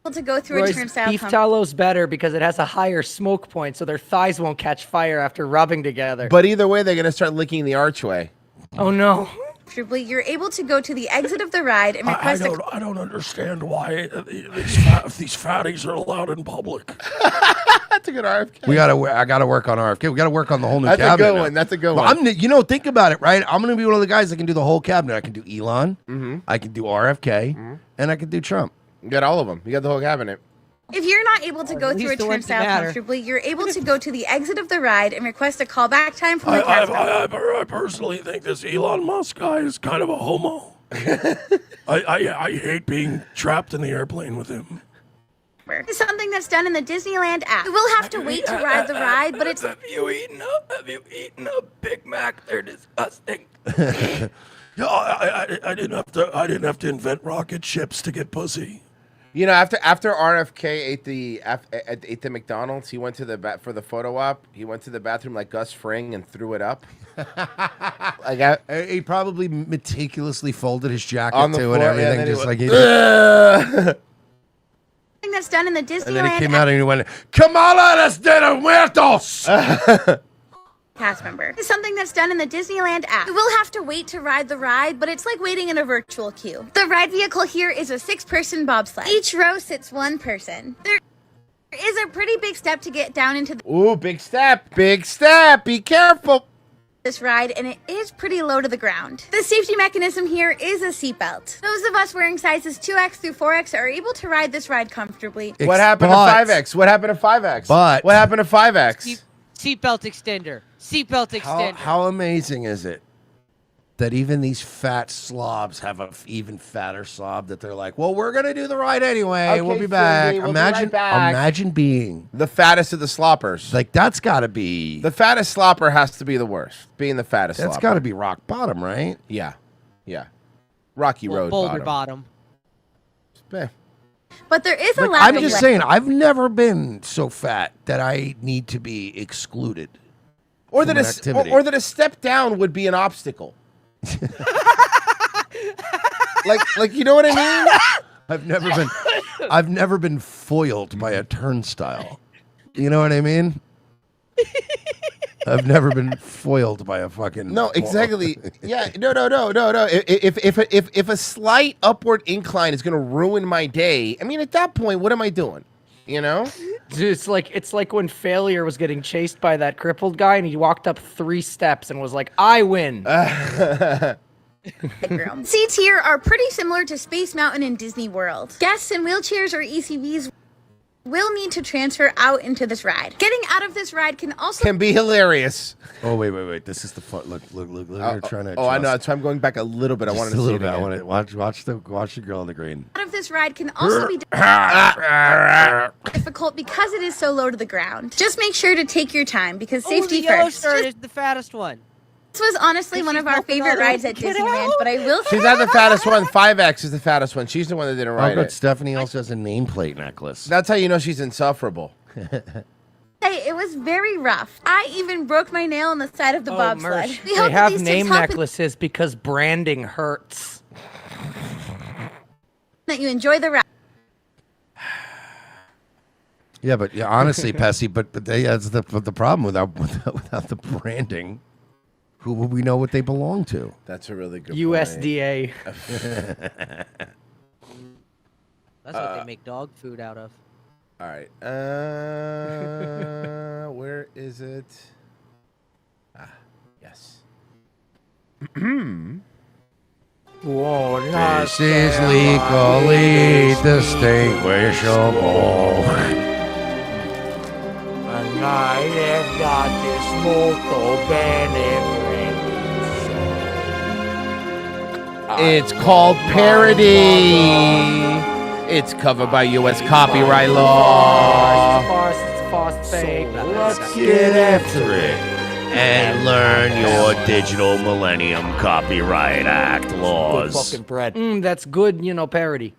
to go through Royce, a turnstile, beef tallow's better because it has a higher smoke point, so their thighs won't catch fire after rubbing together. But either way, they're going to start licking the archway. Oh, no. comfortably, you're able to go to the exit of the ride and request I don't understand why these fatties are allowed in public. That's a good RFK. I gotta work on RFK. We gotta work on the whole new That's cabinet. a good one. That's a good one. Think about it, right? I'm gonna be one of the guys that can do the whole cabinet. I can do Elon, I can do RFK, and I can do Trump. You got all of them. You got the whole cabinet. If you're not able to go through a turnstile comfortably, you're able to go to the exit of the ride and request a callback time from the cast member. I personally think this Elon Musk guy is kind of a homo. I hate being trapped in the airplane with him. It's something that's done in the Disneyland app. You will have to wait to ride the ride, but it's... Have you eaten a Big Mac? They're disgusting. No, I didn't have to invent rocket ships to get pussy. You know, after RFK ate the McDonald's, he went to the for the photo op. He went to the bathroom like Gus Fring and threw it up. He probably meticulously folded his jacket on the too floor, and everything, and just like he that's done in the Disneyland And then he came out and he went, "Kamala de los muertos." cast member. It's something that's done in the Disneyland app. You will have to wait to ride the ride, but it's like waiting in a virtual queue. The ride vehicle here is a 6-person bobsled. Each row sits one person. There is a pretty big step to get down into Ooh, big step. Big step. Be careful. This ride, and it is pretty low to the ground. The safety mechanism here is a seatbelt. Those of us wearing sizes 2X through 4X are able to ride this ride comfortably. What happened to 5X? What happened to 5X? What happened to 5X? Seatbelt extender. Seatbelt extender. How amazing is it that even these fat slobs have an even fatter slob that they're like, well, we're gonna do the ride anyway. Okay, we'll be back. Cindy, we'll be right back. Imagine being the fattest of the sloppers. Like that's got to be the fattest slopper has to be the worst. Being the fattest. That's got to be rock bottom, right? Yeah, yeah. Rocky Road Boulder bottom. But there is a Like, lack I'm of just saying, I've never been so fat that I need to be excluded. Or from that an activity. or that a step down would be an obstacle. like you know what I mean? I've never been foiled by a turnstile. You know what I mean? I've never been foiled by a fucking No, exactly. Yeah, no. If a slight upward incline is gonna ruin my day, I mean, at that point, what am I doing? You know? Dude, it's like when Failure was getting chased by that crippled guy, and he walked up 3 steps and was like, "I win." Seats here are pretty similar to Space Mountain in Disney World. Guests in wheelchairs or ECVs will need to transfer out into this ride. Getting out of this ride can also Can be hilarious. Oh wait! This is the fun. Look! They're trying to. Oh, I know. adjust. So I'm going back a little bit. I Just wanted a to see little it bit. I again. want to watch the girl in the green. out of this ride can also be difficult because it is so low to the ground. Just make sure to take your time because safety the yellow first. shirt is the fattest one. This was honestly one of our favorite rides at Disneyland, but I will She's not the fattest one. 5X is the fattest one. She's the one that didn't Oh, ride good. it. Stephanie also has a nameplate necklace. That's how you know she's insufferable. say it was very rough. I even broke my nail on the side of the bobsled. Mersh, We they hope that have these name tips help necklaces because branding hurts. that you enjoy the ride. Yeah, but honestly, Pessy, but that's the problem without the branding. Who will we know what they belong to? That's a really good USDA. That's what they make dog food out of. All right. Where is it? Ah, yes. Whoa, This is legally distinguishable. And I have got this molto bene. It's called parody. It's covered by U.S. copyright law. It's fast, fake. Let's get after it and learn your Digital Millennium Copyright Act laws. Good fucking bread. That's good, parody.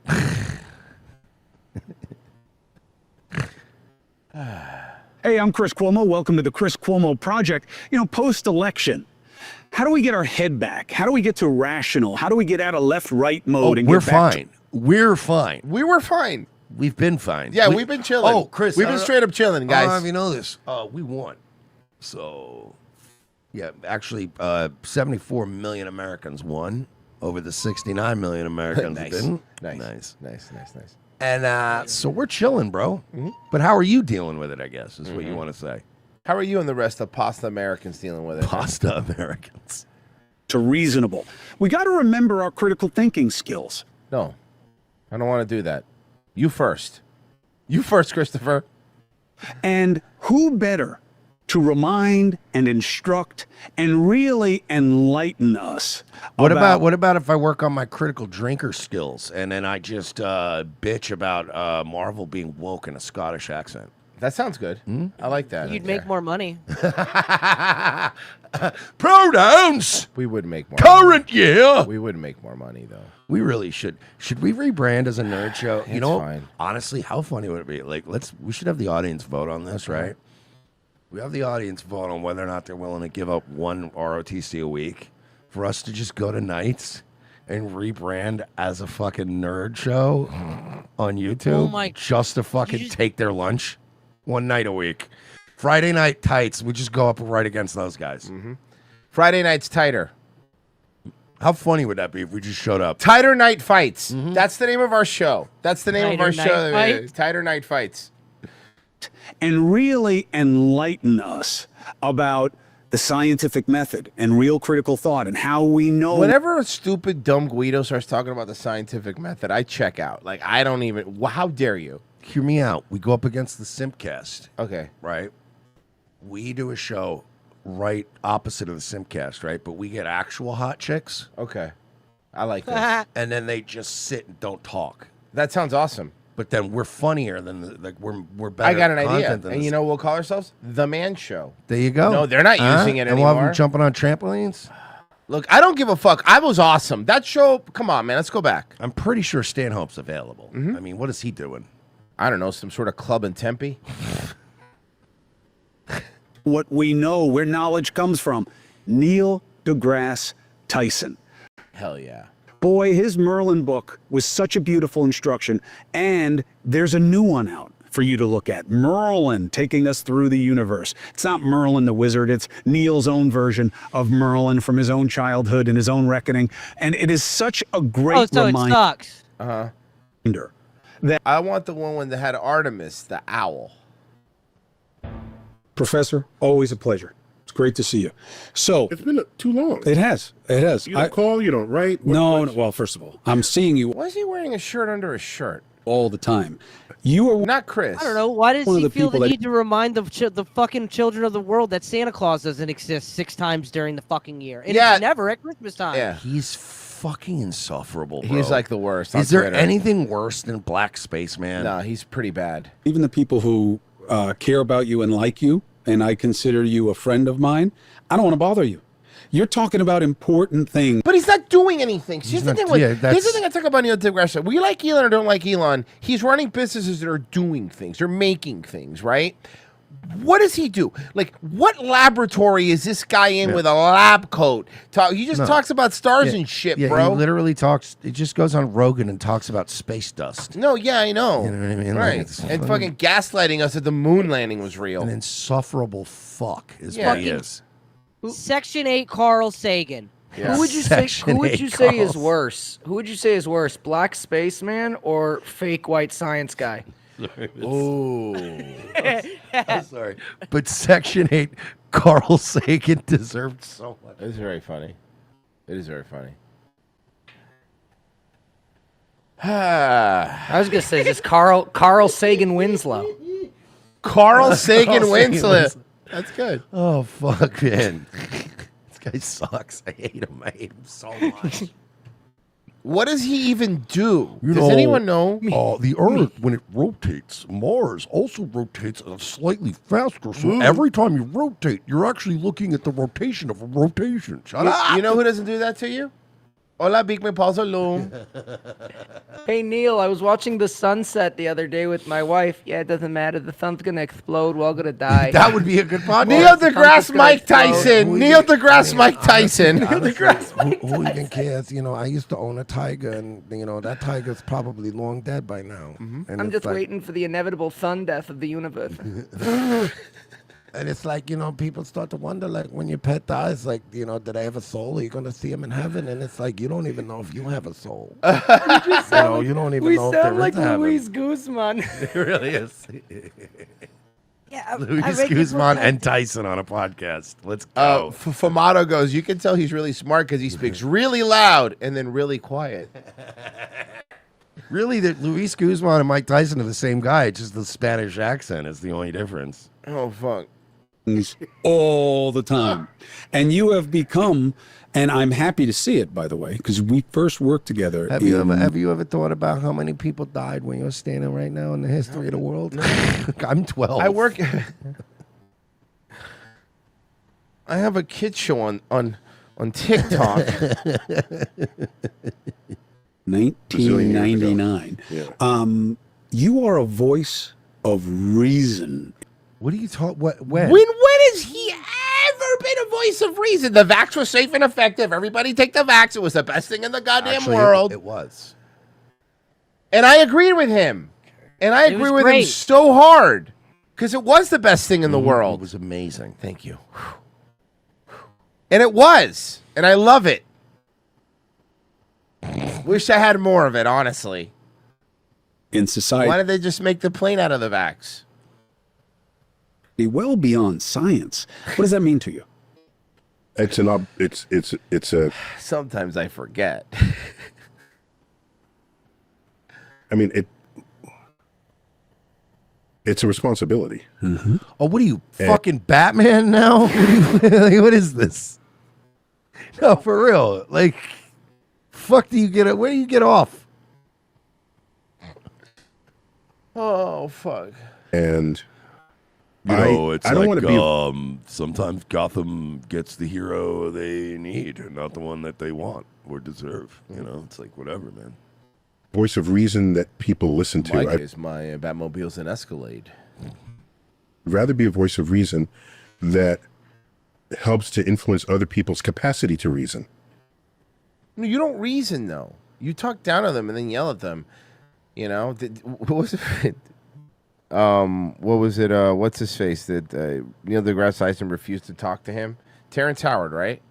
Hey, I'm Chris Cuomo. Welcome to the Chris Cuomo Project. Post-election, how do we get our head back? How do we get to rational? How do we get out of left-right mode? We're fine. We're fine. We were fine. We've been fine. Yeah, we've been chilling. Oh, Chris. We've been straight up chilling, guys. I don't know if you know this. We won. So, yeah, actually, 74 million Americans won over the 69 million Americans who didn't. Nice. And so we're chilling, bro. But how are you dealing with it, I guess, is what you want to say. How are you and the rest of Pasta Americans dealing with it? Pasta Americans. To reasonable. We got to remember our critical thinking skills. No, I don't want to do that. You first. You first, Christopher. And who better to remind and instruct and really enlighten us? What about if I work on my critical drinker skills and then I just bitch about Marvel being woke in a Scottish accent? That sounds good. I like that. You'd make more money. Pronouns. We would make more. Current year. We would make more money though. We really should. Should we rebrand as a nerd show? It's fine. Honestly, how funny would it be? Like, we should have the audience vote on this, right? We have the audience vote on whether or not they're willing to give up one ROTC a week for us to just go to nights and rebrand as a fucking nerd show on YouTube. Oh my- just to fucking take their lunch one night a week. Friday night tights. We just go up right against those guys. Friday night's tighter. How funny would that be if we just showed up? Tighter Night Fights. That's the name of our show. That's the name of our Tighter show. Night Fight? Tighter Night Fights. And really enlighten us about the scientific method and real critical thought and how we know. Whenever a stupid, dumb Guido starts talking about the scientific method, I check out. Like, I don't even. How dare you? Hear me out. We go up against the Simpcast. Okay. Right? We do a show right opposite of the Simpcast, right? But we get actual hot chicks. Okay. I like this. And then they just sit and don't talk. That sounds awesome. But then we're funnier than we're better. I got an content idea. than And this. you know what we'll call ourselves? The Man Show. There you go. No, they're not using it And we'll have anymore. them jumping on trampolines. Look, I don't give a fuck. I was awesome. That show, come on, man. Let's go back. I'm pretty sure Stanhope's available. I mean, what is he doing? I don't know, some sort of club in Tempe. What we know, where knowledge comes from. Neil deGrasse Tyson. Hell yeah. Boy, his Merlin book was such a beautiful instruction. And there's a new one out for you to look at. Merlin, taking us through the universe. It's not Merlin the wizard. It's Neil's own version of Merlin from his own childhood and his own reckoning. And it is such a great So it reminder. sucks. That I want the one that had Artemis, the owl. Professor, always a pleasure. It's great to see you. So It's been too long. it has. It has. You don't call, you don't write. No, well, first of all, I'm seeing you. Why is he wearing a shirt under a shirt? all the time. You are not Chris. I don't know. Why does One of he the feel the people that- need to remind the fucking children of the world that Santa Claus doesn't exist 6 times during the fucking year? And Yeah. it's never at Christmas time. Yeah. He's fucking insufferable, bro. He's like the worst on Is there Twitter. anything worse than Black Spaceman? No, he's pretty bad. Even the people who care about you and like you, and I consider you a friend of mine, I don't want to bother you. You're talking about important things. But he's not doing anything. Here's the not- thing. yeah, Here's the that's- thing I talk about Neil deGrasse. We like Elon or don't like Elon. He's running businesses that are doing things. They're making things, right? What does he do? Like, what laboratory is this guy in with a lab coat? He just No. talks about stars Yeah, and shit, yeah, bro. He literally talks. He just goes on Rogan and talks about space dust. No, yeah, I know. You know what I mean? Like, Right. it's And fucking gaslighting us that the moon landing was real. An insufferable fuck is Yeah. what he is. Section 8 Carl Sagan. Yeah. Who would you say? Section Who would 8 you say is calls. worse? Who would you say is worse, Black Spaceman or fake white science guy? Ooh. I'm sorry. But Section 8, Carl Sagan deserved so much. It is very funny. It is very funny. I was gonna say just Carl Sagan Winslow. Carl Sagan Carl Winslow. That's good. Oh, fuck, man. This guy sucks. I hate him. I hate him so much. What does he even do? You Does anyone know? The Earth, when it rotates, Mars also rotates slightly faster. So Ooh. every time you rotate, you're actually looking at the rotation of a rotation. Shut up. You know who doesn't do that to you? Hola, Big Me Pausa Loom. Hey Neil, I was watching the sunset the other day with my wife. Yeah, it doesn't matter. The sun's gonna explode. We're all gonna die. That would be a good podcast. Neil deGrasse Mike Tyson. Neil deGrasse Mike Tyson. Who even cares? You know, I used to own a tiger, and you know that tiger's probably long dead by now. And I'm it's just like- waiting for the inevitable sun death of the universe. And it's like, you know, people start to wonder, like, when your pet dies, like, you know, did I have a soul? Are you going to see him in heaven? And it's like, you don't even know if you have a soul. you know, you don't even we know if there sound is like a heaven. Luis Guzman. It really is. Yeah, Luis Guzman and Tyson on a podcast. Let's go. Famato goes, you can tell he's really smart because he speaks really loud and then really quiet. Really, that Luis Guzman and Mike Tyson are the same guy. Just the Spanish accent is the only difference. Oh, fuck. All the time. And you have become, and I'm happy to see it, by the way, because we first worked together. Have you ever thought about how many people died when you're standing right now in the history of the world? I'm 12. I work. I have a kid show on TikTok. 1999. You are a voice of reason. What do you talk? When? When has he ever been a voice of reason? The vax was safe and effective. Everybody take the vax. It was the best thing in the goddamn Actually, world. It was. And I agreed with him. And I It agree was with him great. so hard. Because it was the best thing in the world. It was amazing. Thank you. And it was. And I love it. Wish I had more of it, honestly. In society, Why did they just make the plane out of the vax? well beyond science. What does that mean to you? It's a. Sometimes I forget. I mean, it's a responsibility. Oh, what are you, fucking Batman now? What is this? No, for real. Like, fuck do you get it? Where do you get off? Oh, fuck. And You know, it's I don't like want to be. sometimes Gotham gets the hero they need, and not the one that they want or deserve. You know, it's like whatever, man. Voice of reason that people listen to. Mike I'd is my Batmobile's an Escalade. rather be a voice of reason that helps to influence other people's capacity to reason. No, you don't reason though. You talk down to them and then yell at them. You know, what was it? What was it? What's his face? That Neil deGrasse Tyson refused to talk to him. Terrence Howard, right?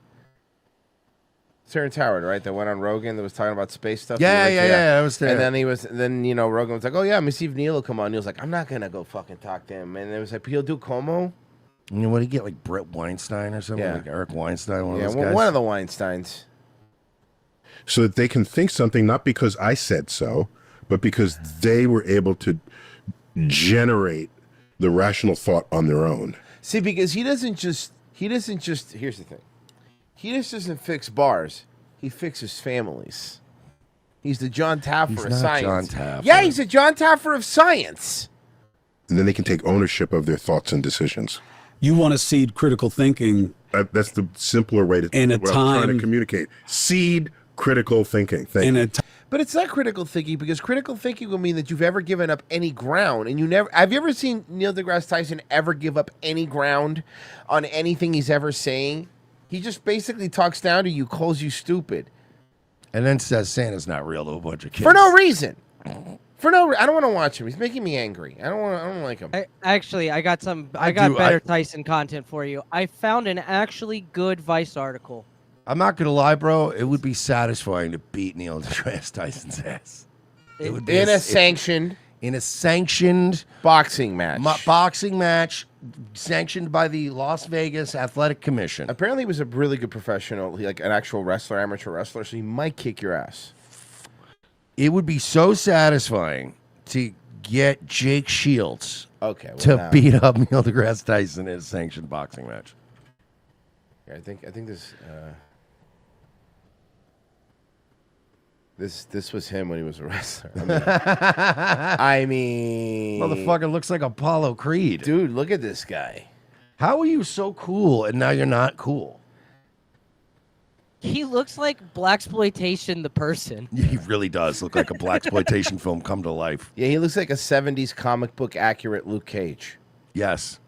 Terrence Howard, right? That went on Rogan that was talking about space stuff. Yeah, He was- yeah. I was there. And then Rogan was like, "Oh yeah, let me see if Neil will come on." Neil's like, "I'm not gonna go fucking talk to him." And it was like, "He'll do Como." You know what? He get like Brett Weinstein or something, Yeah. like Eric Weinstein, one of Yeah, those guys. one of the Weinsteins. So that they can think something not because I said so, but because they were able to generate the rational thought on their own. See, because he doesn't just, here's the thing. He just doesn't fix bars. He fixes families. He's the John Taffer He's of not science. John Taffer. Yeah, he's a John Taffer of science. And then they can take ownership of their thoughts and decisions. You want to seed critical thinking. That's the simpler way to In a what I'm trying time- to communicate. Seed critical thinking. Thank you. But it's not critical thinking, because critical thinking will mean that you've ever given up any ground, and you never. Have you ever seen Neil deGrasse Tyson ever give up any ground on anything he's ever saying? He just basically talks down to you, calls you stupid And then says Santa's not real to a bunch of kids. for no reason. For no, I don't want to watch him. He's making me angry. I don't like him. I got some. I I got do- better I- Tyson content for you. I found an actually good Vice article. I'm not gonna lie, bro. It would be satisfying to beat Neil deGrasse Tyson's ass. It would be In a sanctioned boxing match. Boxing match sanctioned by the Las Vegas Athletic Commission. Apparently, he was a really good professional, like an actual wrestler, amateur wrestler. So he might kick your ass. It would be so satisfying to get Jake Shields to now- beat up Neil deGrasse Tyson in a sanctioned boxing match. Yeah, I think this was him when he was a wrestler. I mean, Motherfucker looks like Apollo Creed. Dude, look at this guy. How are you so cool and now you're not cool? He looks like Blaxploitation the person. He really does look like a blaxploitation film come to life. Yeah, he looks like a 70s comic book accurate Luke Cage. Yes.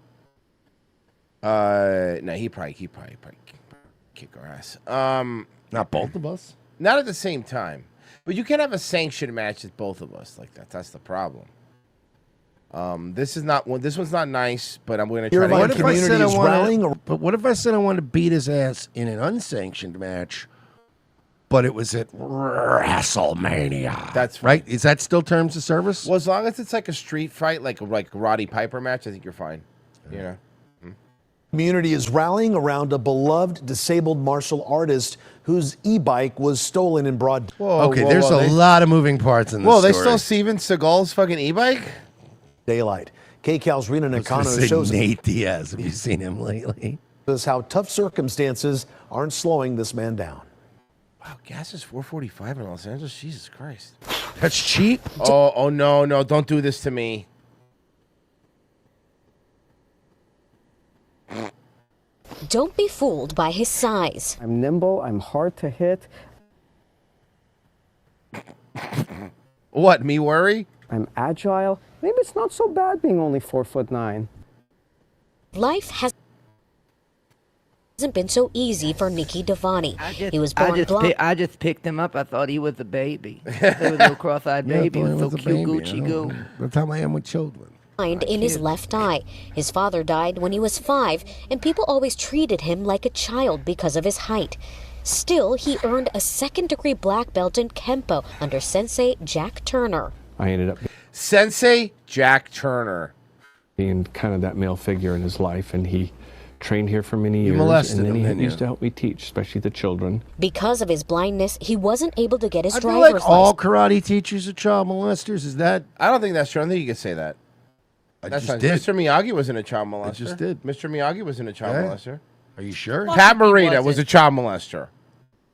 No, he probably kick our ass. Not both of us. Not at the same time. But you can't have a sanctioned match with both of us like that. That's the problem. This one's not nice, but I'm going to try to. What if I said but what if I said I wanted to beat his ass in an unsanctioned match, but it was at WrestleMania? That's right. Is that still terms of service? Well, as long as it's like a street fight, like a Roddy Piper match, I think you're fine. You know. Community is rallying around a beloved disabled martial artist whose e-bike was stolen in broad. There's a lot of moving parts in this Whoa, they story. stole Steven Seagal's fucking e-bike? Daylight. KCAL's Rena I was gonna Nakano say shows Nate Diaz. Have you seen him lately? us how tough circumstances aren't slowing this man down. Wow, gas is $4.45 in Los Angeles. Jesus Christ. That's cheap. Oh no, don't do this to me. Don't be fooled by his size. I'm nimble, I'm hard to hit. What, me worry? I'm agile. Maybe it's not so bad being only 4'9". Life hasn't been so easy for Nikki Devani. He was born blind. I just picked him up. I thought he was a baby. He was a little cross-eyed baby. He was so cute, Gucci goo. That's how I am with children. In his left eye. His father died when he was 5, and people always treated him like a child because of his height. Still, he earned a second-degree black belt in Kempo under Sensei Jack Turner. I ended up Sensei Jack Turner. being kind of that male figure in his life, and he trained here for many You years. molested and then him, he didn't used you? to help me teach, especially the children. Because of his blindness, he wasn't able to get his I feel driver's like all license. karate teachers are child molesters. Is that? I don't think that's true. I don't think you can say that. That's just not, did. Mr. Miyagi wasn't a child molester. just did. Mr. Miyagi wasn't a child Yeah. molester. Are you sure? Pat Morita was a child molester.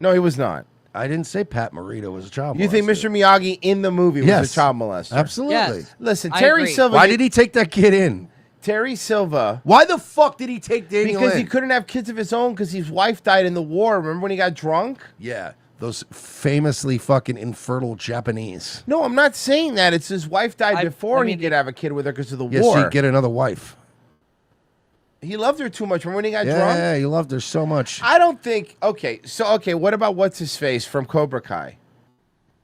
No, he was not. I didn't say Pat Morita was a child molester. You think Mr. Miyagi in the movie was Yes. a child molester? Absolutely. Yes. Listen, I Terry agree. Silva. Why did he take that kid in? Terry Silva. Why the fuck did he take Daniel Because in? he couldn't have kids of his own because his wife died in the war. Remember when he got drunk? Yeah, those famously fucking infertile Japanese. No, I'm not saying that. It's his wife died before I he mean- could have a kid with her because of the Yes, war. he'd get another wife. He loved her too much. Remember when he got Yeah, drunk? yeah, he loved her so much. I don't think. Okay, what about what's his face from Cobra Kai?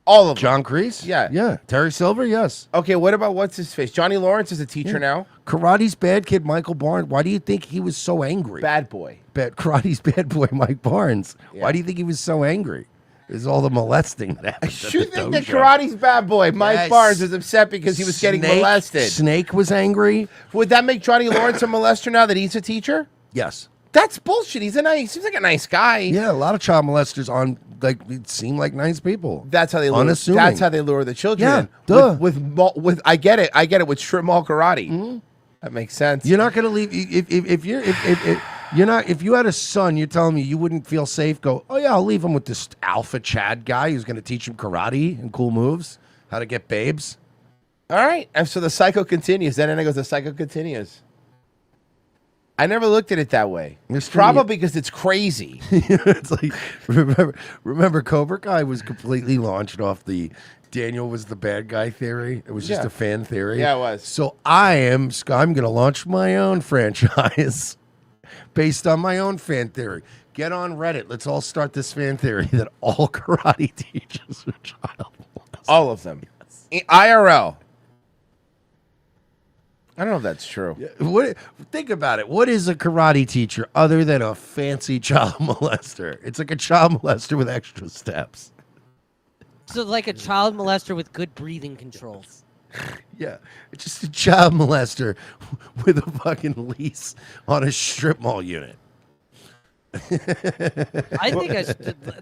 All of them. John Kreese? Yeah. Yeah. Terry Silver? Yes. Okay, what about what's his face? Johnny Lawrence is a teacher now. Karate's bad kid, Michael Barnes. Why do you think he was so angry? Bad boy. Karate's bad boy, Mike Barnes. Why do you think he was so angry? It's all the molesting that happened. at You the think that dojo. Karate's bad boy, Mike Yes. Barnes, was upset because he was getting molested? Snake was angry. Would that make Johnny Lawrence a molester now that he's a teacher? Yes. That's bullshit. Seems like a nice guy. Yeah, a lot of child molesters seem like nice people. That's how they lure. Unassuming. That's how they lure the children. Yeah, in. duh. With I get it. I get it with strip mall karate. That makes sense. You're not going to leave if you're not. If you had a son, you're telling me you wouldn't feel safe. Go, oh yeah, I'll leave him with this alpha Chad guy who's going to teach him karate and cool moves, how to get babes. All right. And so the cycle continues. Then it goes. The cycle continues. I never looked at it that way. Probably because it's crazy. It's like remember Cobra Kai was completely launched off the Daniel was the bad guy theory. It was just a fan theory. Yeah, it was. So I'm going to launch my own franchise based on my own fan theory. Get on Reddit. Let's all start this fan theory that all karate teachers are child molesters. All of them. IRL. I don't know if that's true. Think about it. What is a karate teacher other than a fancy child molester? It's like a child molester with extra steps. So like a child molester with good breathing controls. Yeah, it's just a child molester with a fucking lease on a strip mall unit. I think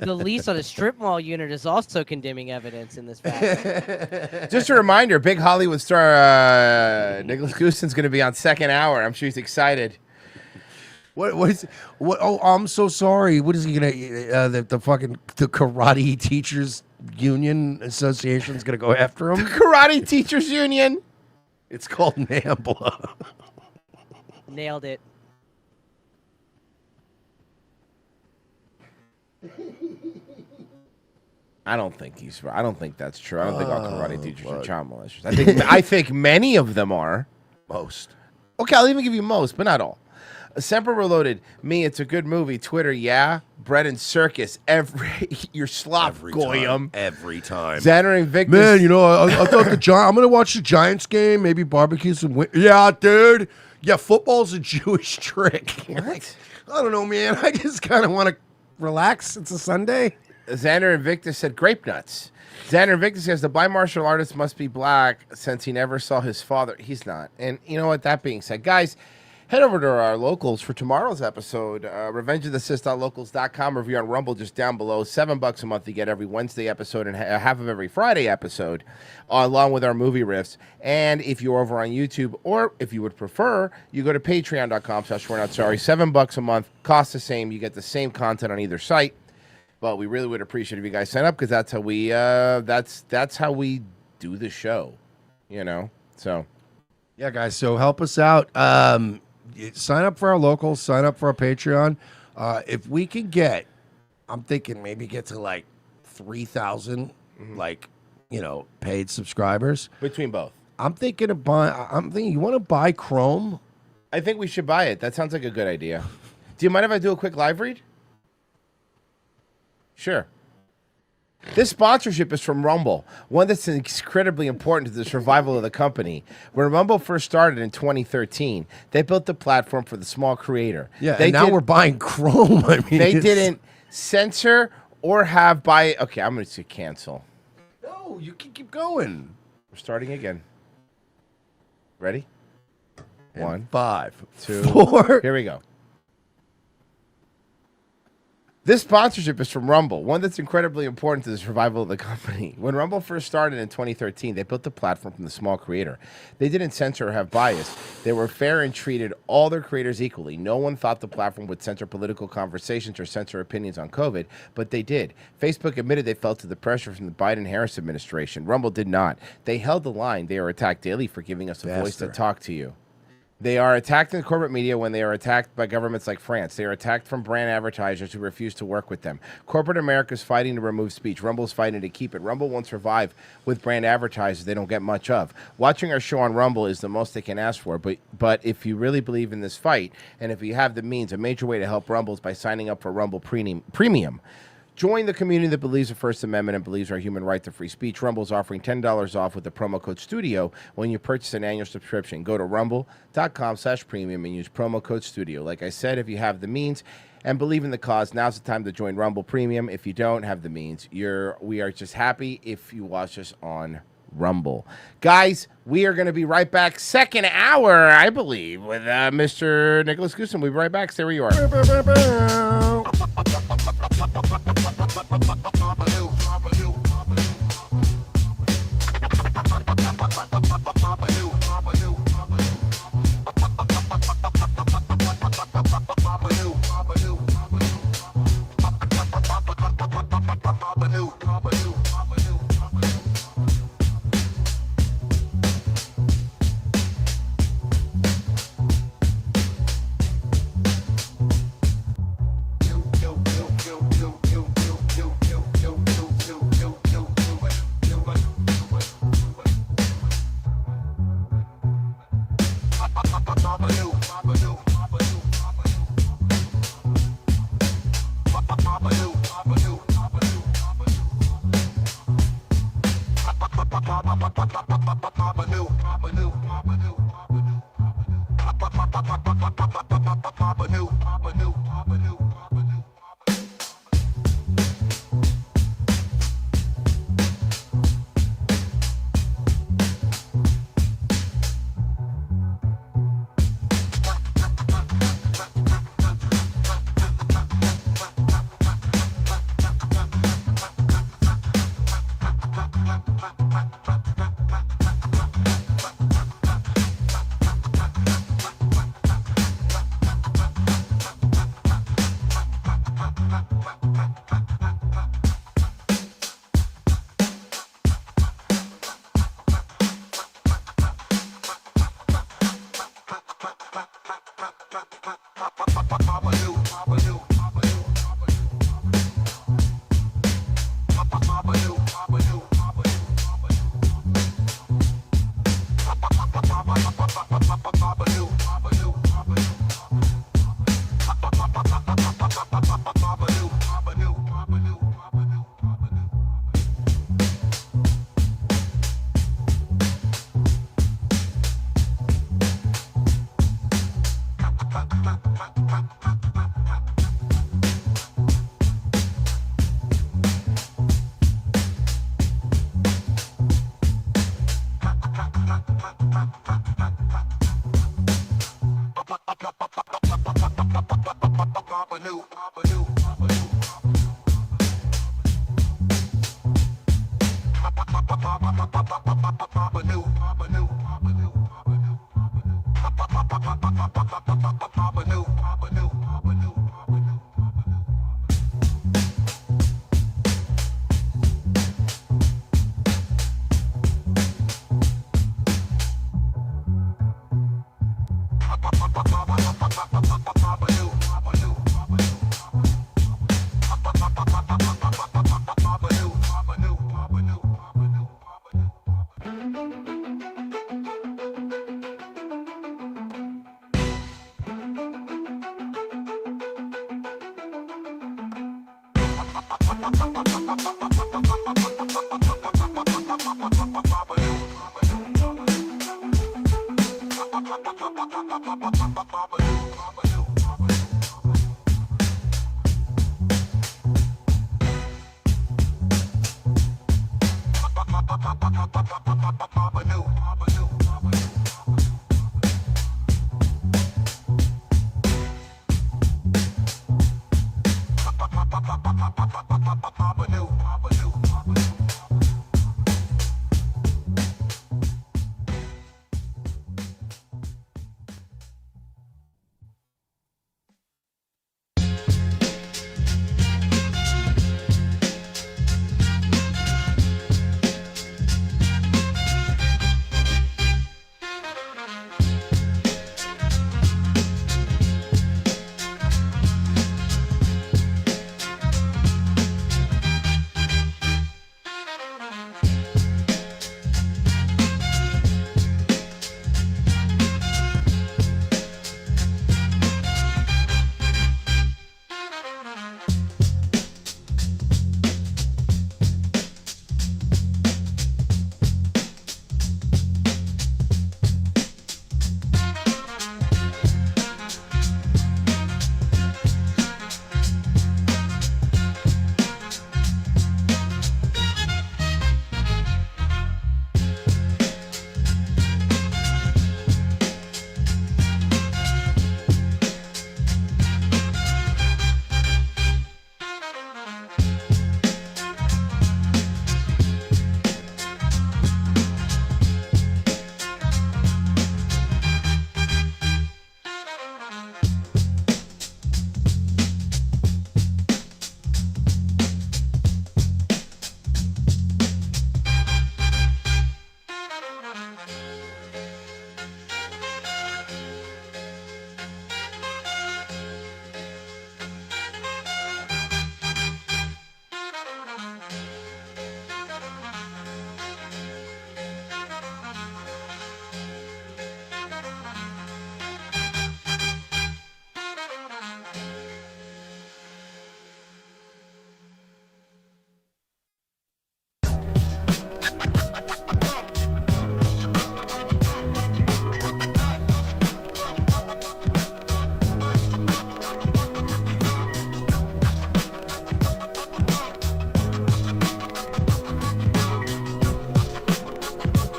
the lease on a strip mall unit is also condemning evidence in this fact. Just a reminder, big Hollywood star Nicholas Goosden's going to be on Second Hour. I'm sure he's excited. What? Oh, I'm so sorry. What is he gonna? The Karate Teachers Union Association is gonna go after him. The Karate Teachers Union. It's called NAMBLA. Nailed it. I don't think that's true. I don't think all karate teachers are child molesters. I think many of them are. Most. Okay, I'll even give you most, but not all. Semper Reloaded. Me, it's a good movie. Twitter, yeah. Bread and Circus. Your slop, Goyam. Every time. Xander Invictus. Man, I thought I'm gonna watch the Giants game. Maybe barbecue some. Yeah, dude. Yeah, football's a Jewish trick. What? I don't know, man. I just kind of want to relax. It's a Sunday. Xander Invictus said grape nuts. Xander Invictus says the blind martial artist must be black since he never saw his father. He's not. And you know what? That being said, guys, head over to our locals for tomorrow's episode. RevengeOfTheSith.locals.com. Review on Rumble just down below. $7 a month to get every Wednesday episode and half of every Friday episode, along with our movie riffs. And if you're over on YouTube, or if you would prefer, you go to Patreon.com/we're-not-sorry. $7 a month, costs the same. You get the same content on either site. But we really would appreciate if you guys sign up because that's how we that's how we do the show, So, yeah, guys. So help us out. Sign up for our locals. Sign up for our Patreon. If we can get, I'm thinking maybe get to like 3,000, paid subscribers between both. I'm thinking you want to buy Chrome? I think we should buy it. That sounds like a good idea. Do you mind if I do a quick live read? Sure. This sponsorship is from Rumble, one that's incredibly important to the survival of the company. When Rumble first started in 2013, they built the platform for the small creator. Yeah, and now we're buying Chrome. I mean, they didn't censor or have buy. Okay, I'm going to say cancel. No, you can keep going. We're starting again. Ready? And 1, 5, 2, 4. Here we go. This sponsorship is from Rumble, one that's incredibly important to the survival of the company. When Rumble first started in 2013, they built the platform from the small creator. They didn't censor or have bias. They were fair and treated all their creators equally. No one thought the platform would censor political conversations or censor opinions on COVID, but they did. Facebook admitted they fell to the pressure from the Biden-Harris administration. Rumble did not. They held the line. They are attacked daily for giving us a voice to talk to you. They are attacked in the corporate media when they are attacked by governments like France. They are attacked from brand advertisers who refuse to work with them. Corporate America is fighting to remove speech. Rumble is fighting to keep it. Rumble won't survive with brand advertisers they don't get much of. Watching our show on Rumble is the most they can ask for. But if you really believe in this fight, and if you have the means, a major way to help Rumble is by signing up for Rumble Premium. Join the community that believes the First Amendment and believes our human right to free speech. Rumble is offering $10 off with the promo code STUDIO when you purchase an annual subscription. Go to rumble.com/premium and use promo code STUDIO. Like I said, if you have the means and believe in the cause, now's the time to join Rumble Premium. If you don't have the means, we are just happy if you watch us on Rumble. Guys, we are going to be right back. Second hour, I believe, with Mr. Nicholas Goosen. We'll be right back. Stay where you are.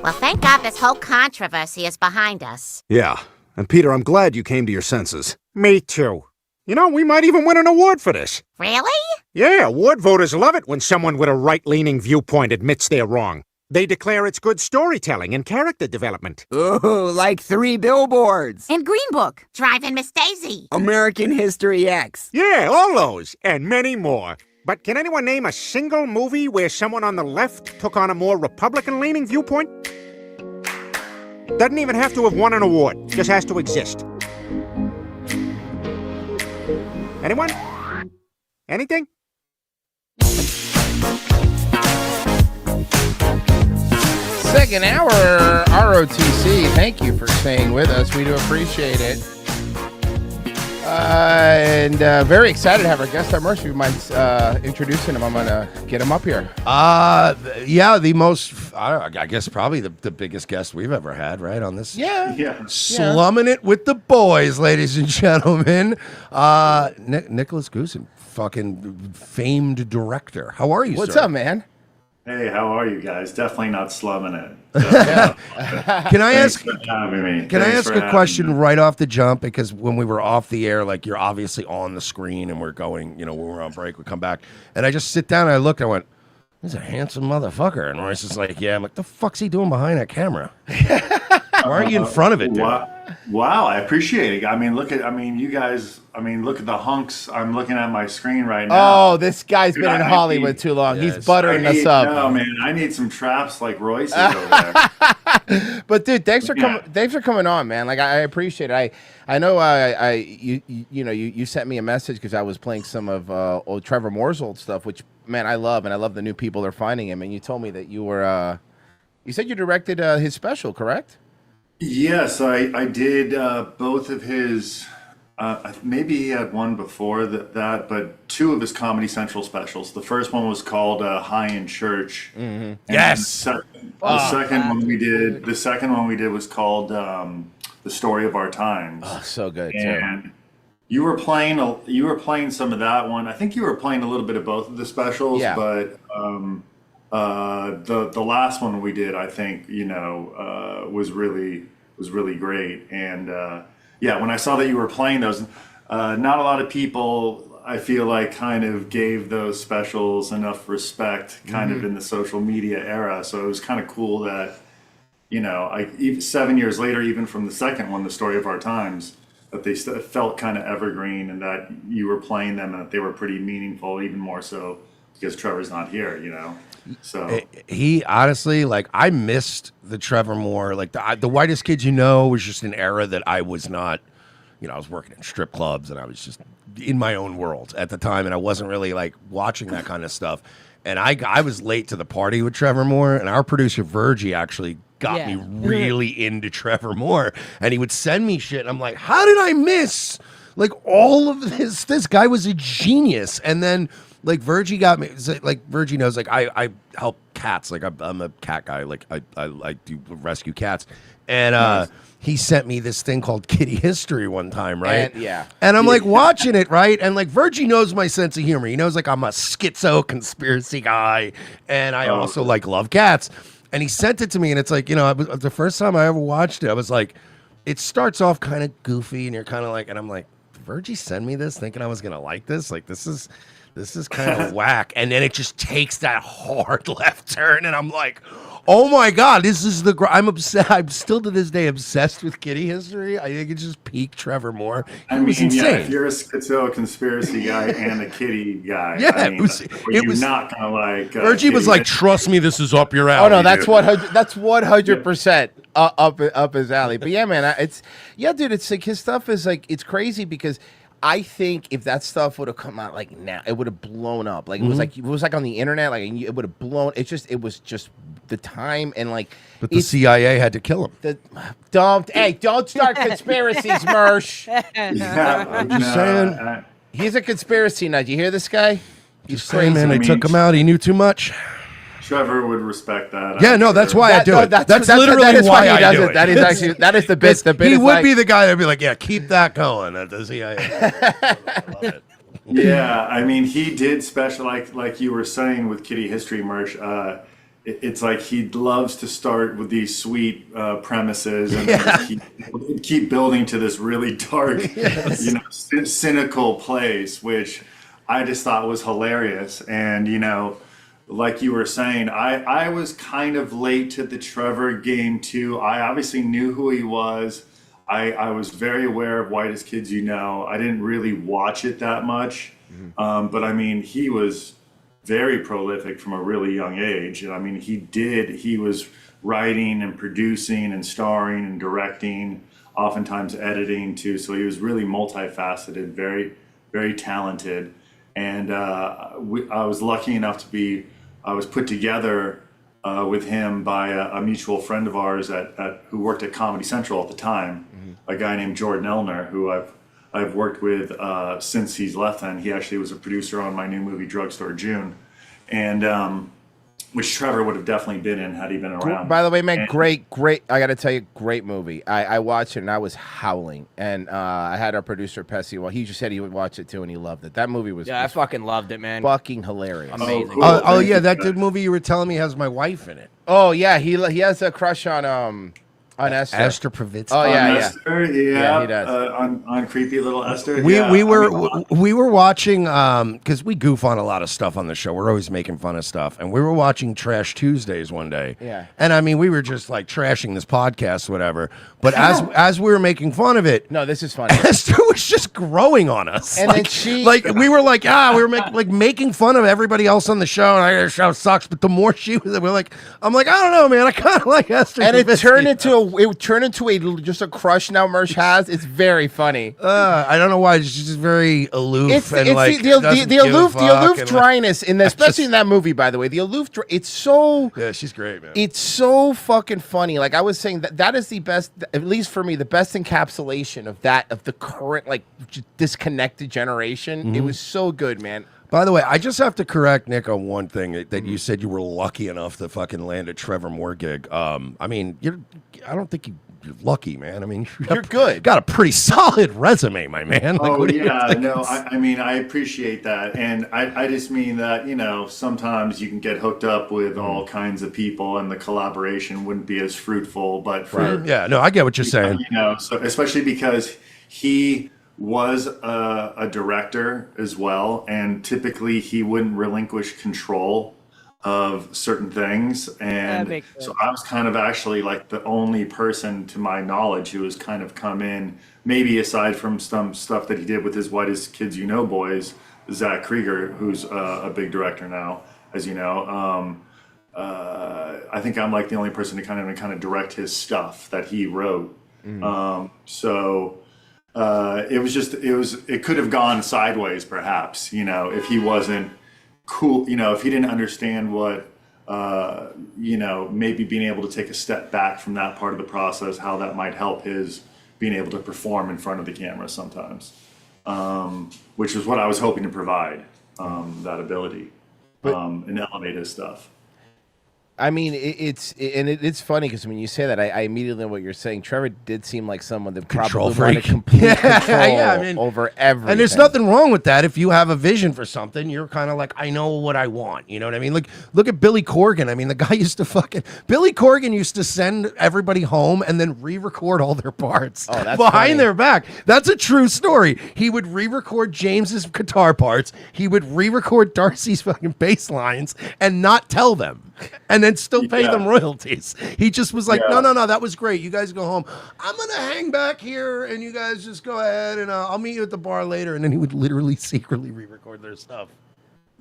Well, thank God this whole controversy is behind us. Yeah. And Peter, I'm glad you came to your senses. Me too. You know, we might even win an award for this. Really? Yeah, award voters love it when someone with a right-leaning viewpoint admits they're wrong. They declare it's good storytelling and character development. Ooh, like 3 billboards. And Green Book, Driving Miss Daisy. American History X. Yeah, all those, and many more. But can anyone name a single movie where someone on the left took on a more Republican-leaning viewpoint? Doesn't even have to have won an award, just has to exist. Anyone? Anything? Second hour ROTC. Thank you for staying with us. We do appreciate it. And very excited to have our guest on Mercy. We mind introducing him. I'm going to get him up here. Yeah, the most, I guess probably the biggest guest we've ever had, right, on this? Yeah. Slumming it with the boys, ladies and gentlemen. Nicholas Goosen, fucking famed director. How are you, What's sir? up, man? Hey, how are you guys? Definitely not slumming it. Can I ask? Thanks for having me. Can I Thanks ask for a having question me. right off the jump? Because when we were off the air, like you're obviously on the screen and we're going, you know, when we're on break, we come back. And I just sit down and I looked, I went, he's a handsome motherfucker. And Royce is like, yeah. I'm like, the fuck's he doing behind that camera? Why aren't you in front of it, dude? Wow, I appreciate it. I mean, you guys, look at the hunks. I'm looking at my screen right now. Oh, this guy's Dude, been in I Hollywood need- too long. Yes. He's buttering I us need- up. No, man, I need some traps like Royce's over there. But dude, thanks for Yeah. coming. Thanks for coming on, man. Like I appreciate it. I know you sent me a message because I was playing some of old Trevor Moore's old stuff, which man I love, and I love the new people they're finding him. And you told me that you were you said you directed his special, correct? Yes, I did both of his. Maybe he had one before that, but 2 of his Comedy Central specials. The first one was called High in Church. Mm-hmm. Yes. The second one we did. The second one we did was called The Story of Our Times. Oh, so good. And you were playing some of that one. I think you were playing a little bit of both of the specials, Yeah. but the last one we did, I think, was really great. And yeah, when I saw that you were playing those, not a lot of people, I feel like, kind of gave those specials enough respect kind of in the social media era. So it was kind of cool that, even 7 years later, even from the second one, The Story of Our Times, that they felt kind of evergreen and that you were playing them and that they were pretty meaningful, even more so because Trevor's not here, So He honestly, like, I missed the Trevor Moore. Like, the Whitest Kids You Know was just an era that I was not, I was working in strip clubs and I was just in my own world at the time, and I wasn't really like watching that kind of stuff. And I was late to the party with Trevor Moore, and our producer Virgie actually got me really into Trevor Moore, and he would send me shit, and I'm like, how did I miss like all of this? This guy was a genius. And then like Virgie got me, like Virgie knows, like I help cats, like I'm a cat guy, like I do rescue cats, and Nice. he sent me this thing called Kitty History one time, right? And, yeah. And I'm like watching it, right? And like Virgie knows my sense of humor. He knows like I'm a schizo conspiracy guy, and I also like love cats. And he sent it to me, and it's like, the first time I ever watched it, I was like, it starts off kind of goofy, and you're kind of like, and I'm like, Virgie send me this thinking I was gonna like this? Like this is kind of whack. And then it just takes that hard left turn, and I'm like, oh my god, this is I'm obsessed. I'm still to this day obsessed with Kitty History. I think it's just peak Trevor Moore. It was insane. Yeah, if you're a schizo conspiracy guy and a kitty guy, Yeah, it was not gonna like. Virgie was like, trust me, this is up your alley. Oh no, that's dude. that's 100% up his alley. But yeah, man, dude, it's like his stuff is like, it's crazy because I think if that stuff would have come out like now, it would have blown up. Like it was like on the internet, like it would have blown. It was just the time and like. But the CIA had to kill him. Don't start conspiracies, Mersh. Yeah, I'm just saying. He's a conspiracy nut. You hear this guy? He's Just saying, crazy. man. They took him out. He knew too much. Trevor would respect that. Yeah, no, that's why I do it. That's that literally is why he I does do it. it. That is actually the bit. The bit He is would like, be the guy that'd be like, yeah, keep that going at the CIA. Yeah, I mean, he did special like you were saying with Kitty History merch. it's like he loves to start with these sweet premises and then just keep building to this really dark, cynical place, which I just thought was hilarious. And, like you were saying, I was kind of late to the Trevor game too. I obviously knew who he was. I was very aware of Whitest Kids You Know. I didn't really watch it that much. But I mean, he was very prolific from a really young age. I mean, he was writing and producing and starring and directing, oftentimes editing too. So he was really multifaceted, very, very talented. And I was lucky enough I was put together with him by a mutual friend of ours who worked at Comedy Central at the time, a guy named Jordan Elner, who I've worked with since he's left then. He actually was a producer on my new movie, Drugstore June, and which Trevor would have definitely been in had he been around. By the way, man, great. I got to tell you, great movie. I watched it and I was howling. And I had our producer, Pessy, he just said he would watch it too and he loved it. That movie was I fucking loved it, man. Fucking hilarious. Amazing. Oh, yeah, that good movie you were telling me has my wife in it. Oh, yeah, he has a crush on Esther. Esther Pravitsky. Oh, yeah, Esther, yeah, he does. On creepy little Esther. We were watching because we goof on a lot of stuff on the show. We're always making fun of stuff, and we were watching Trash Tuesdays one day. Yeah. And I mean, we were just like trashing this podcast, whatever. But as we were making fun of it, no, this is funny. Esther was just growing on us, and then we were like, we were making fun of everybody else on the show, and the show sucks. But the more she was, I'm like, I don't know, man, I kind of like Esther. And it turned into just a crush now Mersh has. It's very funny. I don't know why. She's just very aloof. It's the aloof dryness in especially in that movie, by the way. The aloof it's so she's great, man. It's so fucking funny. Like I was saying, that is the best, at least for me, the best encapsulation of the current disconnected generation. It was so good, man. By the way, I just have to correct Nick on one thing that you said you were lucky enough to fucking land a Trevor Moore gig. I mean, I don't think you're lucky, man. I mean, you're good. Got a pretty solid resume, my man. I mean, I appreciate that, and I just mean that sometimes you can get hooked up with all kinds of people, and the collaboration wouldn't be as fruitful. But I get what you're saying. So especially because he was a director as well, and typically he wouldn't relinquish control of certain things, and so I was kind of actually like the only person to my knowledge who has kind of come in, maybe aside from some stuff that he did with his Whitest Kids You Know boys, Zach Krieger, who's a big director now, as you know. I think I'm like the only person to kind of direct his stuff that he wrote. It could have gone sideways, perhaps, if he wasn't cool, if he didn't understand what, maybe being able to take a step back from that part of the process, how that might help his being able to perform in front of the camera sometimes, which is what I was hoping to provide, that ability, and elevate his stuff. I mean, it's funny because when you say that, I immediately know what you're saying. Trevor did seem like someone that probably wanted complete control over everything. And there's nothing wrong with that. If you have a vision for something, you're kind of like, I know what I want. You know what I mean? Look at Billy Corgan. I mean, the guy Billy Corgan used to send everybody home and then re-record all their parts behind their back. That's a true story. He would re-record James's guitar parts. He would re-record Darcy's fucking bass lines and not tell them. And then still pay them royalties. He just was like, no, that was great. You guys go home. I'm going to hang back here and you guys just go ahead and I'll meet you at the bar later. And then he would literally secretly re-record their stuff.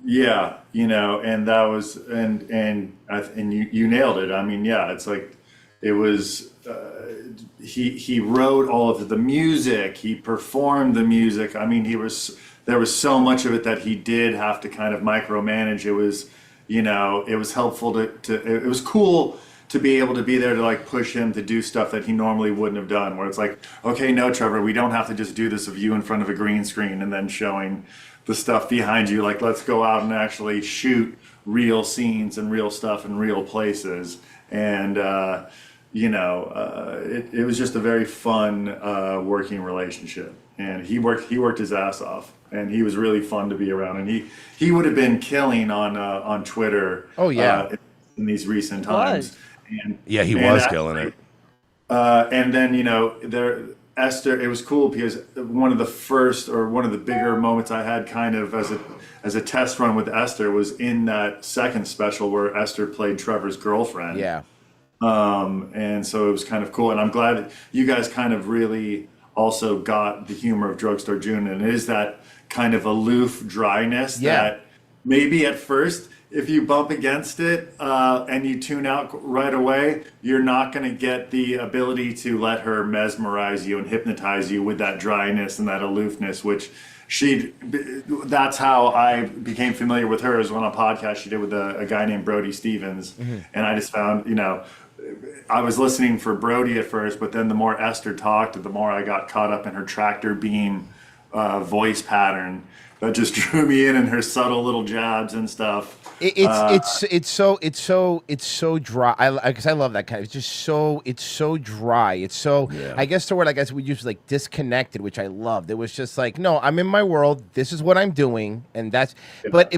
Yeah, and that was, and you nailed it. I mean, it's like, it was, he wrote all of the music, he performed the music. I mean, there was so much of it that he did have to kind of micromanage. It was, it was helpful it was cool to be able to be there to like push him to do stuff that he normally wouldn't have done, where it's like, okay, no, Trevor, we don't have to just do this of you in front of a green screen and then showing the stuff behind you. Like, let's go out and actually shoot real scenes and real stuff in real places. And, it was just a very fun working relationship. And he worked his ass off, and he was really fun to be around. And he would have been killing on Twitter. Oh yeah, in these recent times. And Yeah, he and was I- killing it. And then Esther. It was cool because one of the bigger moments I had, kind of as a test run with Esther, was in that second special where Esther played Trevor's girlfriend. Yeah. And so it was kind of cool, and I'm glad that you guys kind of really also got the humor of Drugstore June, and it is that kind of aloof dryness that maybe at first, if you bump against it and you tune out right away, you're not going to get the ability to let her mesmerize you and hypnotize you with that dryness and that aloofness, which that's how I became familiar with her, is on a podcast she did with a guy named Brody Stevens. And I just found, I was listening for Brody at first, but then the more Esther talked, the more I got caught up in her tractor beam voice pattern that just drew me in, and her subtle little jabs and stuff. It's so dry. Because I love that kind of. It's so dry. It's so. I guess the word we use like disconnected, which I loved. It was just like, no, I'm in my world. This is what I'm doing, and that's. But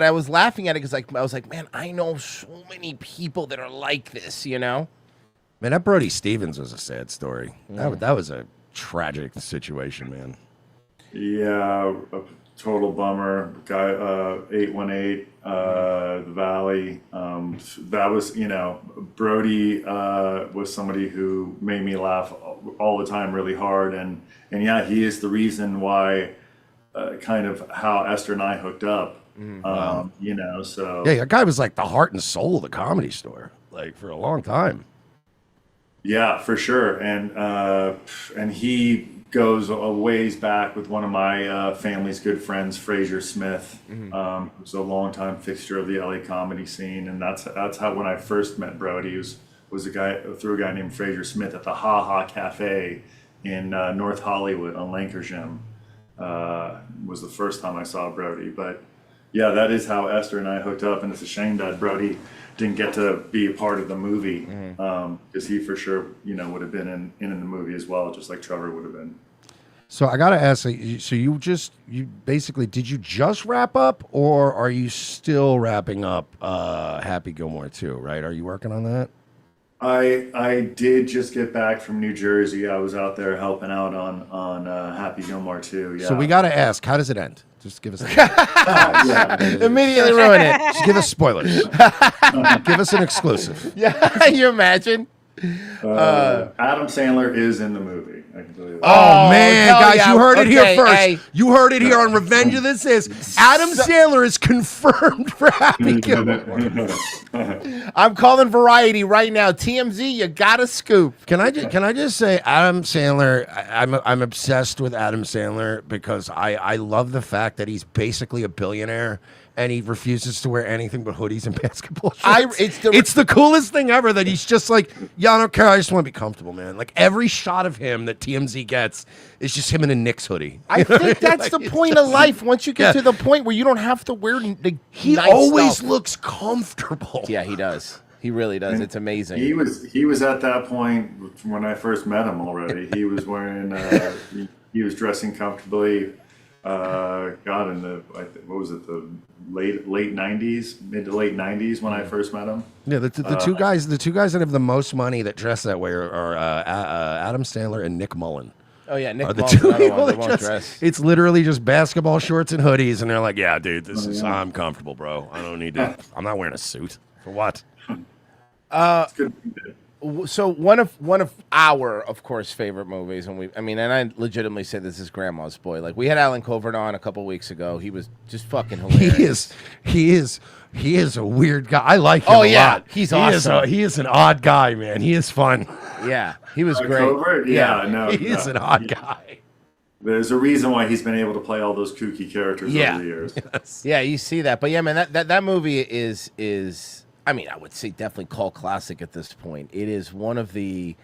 I was laughing at it because I was like, man, I know so many people that are like this. Man, that Brody Stevens was a sad story. That was a tragic situation, man. Yeah, a total bummer. Guy, 818, the Valley. That was, Brody was somebody who made me laugh all the time really hard. And yeah, he is the reason why, kind of how Esther and I hooked up. So. Yeah, that guy was like the heart and soul of the Comedy Store, like for a long time. Yeah, for sure. And he goes a ways back with one of my family's good friends, Fraser Smith, who's a longtime fixture of the LA comedy scene, and that's how when I first met Brody was a guy named Fraser Smith at the Ha Ha Cafe in North Hollywood on Lankershim. Was the first time I saw Brody, but yeah, that is how Esther and I hooked up, and it's a shame that Brody didn't get to be a part of the movie, because he for sure, would have been in the movie as well, just like Trevor would have been. So I gotta ask, so you basically, did you just wrap up, or are you still wrapping up Happy Gilmore 2, right? Are you working on that? I did just get back from New Jersey. I was out there helping out on Happy Gilmore 2. Yeah. So we gotta ask, how does it end? Just give us immediately ruin it. Just give us spoilers. Give us an exclusive. Yeah, you imagine? Adam Sandler is in the movie. I can tell you that. Oh, man, guys, yeah. you heard it here Okay, first. hey. You heard it here on Revenge of the Sis. Adam Sandler is confirmed for Happy Gilmore. I'm calling Variety right now. TMZ, you got a scoop. Can I just say, Adam Sandler? I'm obsessed with Adam Sandler because I love the fact that he's basically a billionaire and he refuses to wear anything but hoodies and basketball shorts. It's the coolest thing ever that he's just like, yeah, I don't care. I just want to be comfortable, man. Like every shot of him that TMZ gets is just him in a Knicks hoodie. I think that's the point of life. Once you get to the point where you don't have to wear he nice always stuff. looks comfortable. Yeah, he does. He really does. It's amazing. He was at that point when I first met him already. He was wearing he was dressing comfortably. In the what was it, the late 90s, mid to late 90s when I first met him. Yeah, the two guys that have the most money that dress that way are Adam Sandler and Nick Mullen. Oh yeah, Nick Are the Mullen's two another people one that that won't just, dress. it's literally just basketball shorts and hoodies, and they're like, "Yeah, dude, I'm comfortable, bro. I don't need to. I'm not wearing a suit for what." So one of our, of course, favorite movies, and I legitimately say this is Grandma's Boy. Like we had Alan Covert on a couple weeks ago. He was just fucking hilarious. He is a weird guy. I like him Oh, a yeah. lot. He's awesome. He is an odd guy, man. He is fun. Yeah, he was great. Covert? Yeah, no, he is an odd guy. There's a reason why he's been able to play all those kooky characters over the years. Yeah, you see that. But yeah, man, that movie is I mean, I would say definitely cult classic at this point. It is one of the.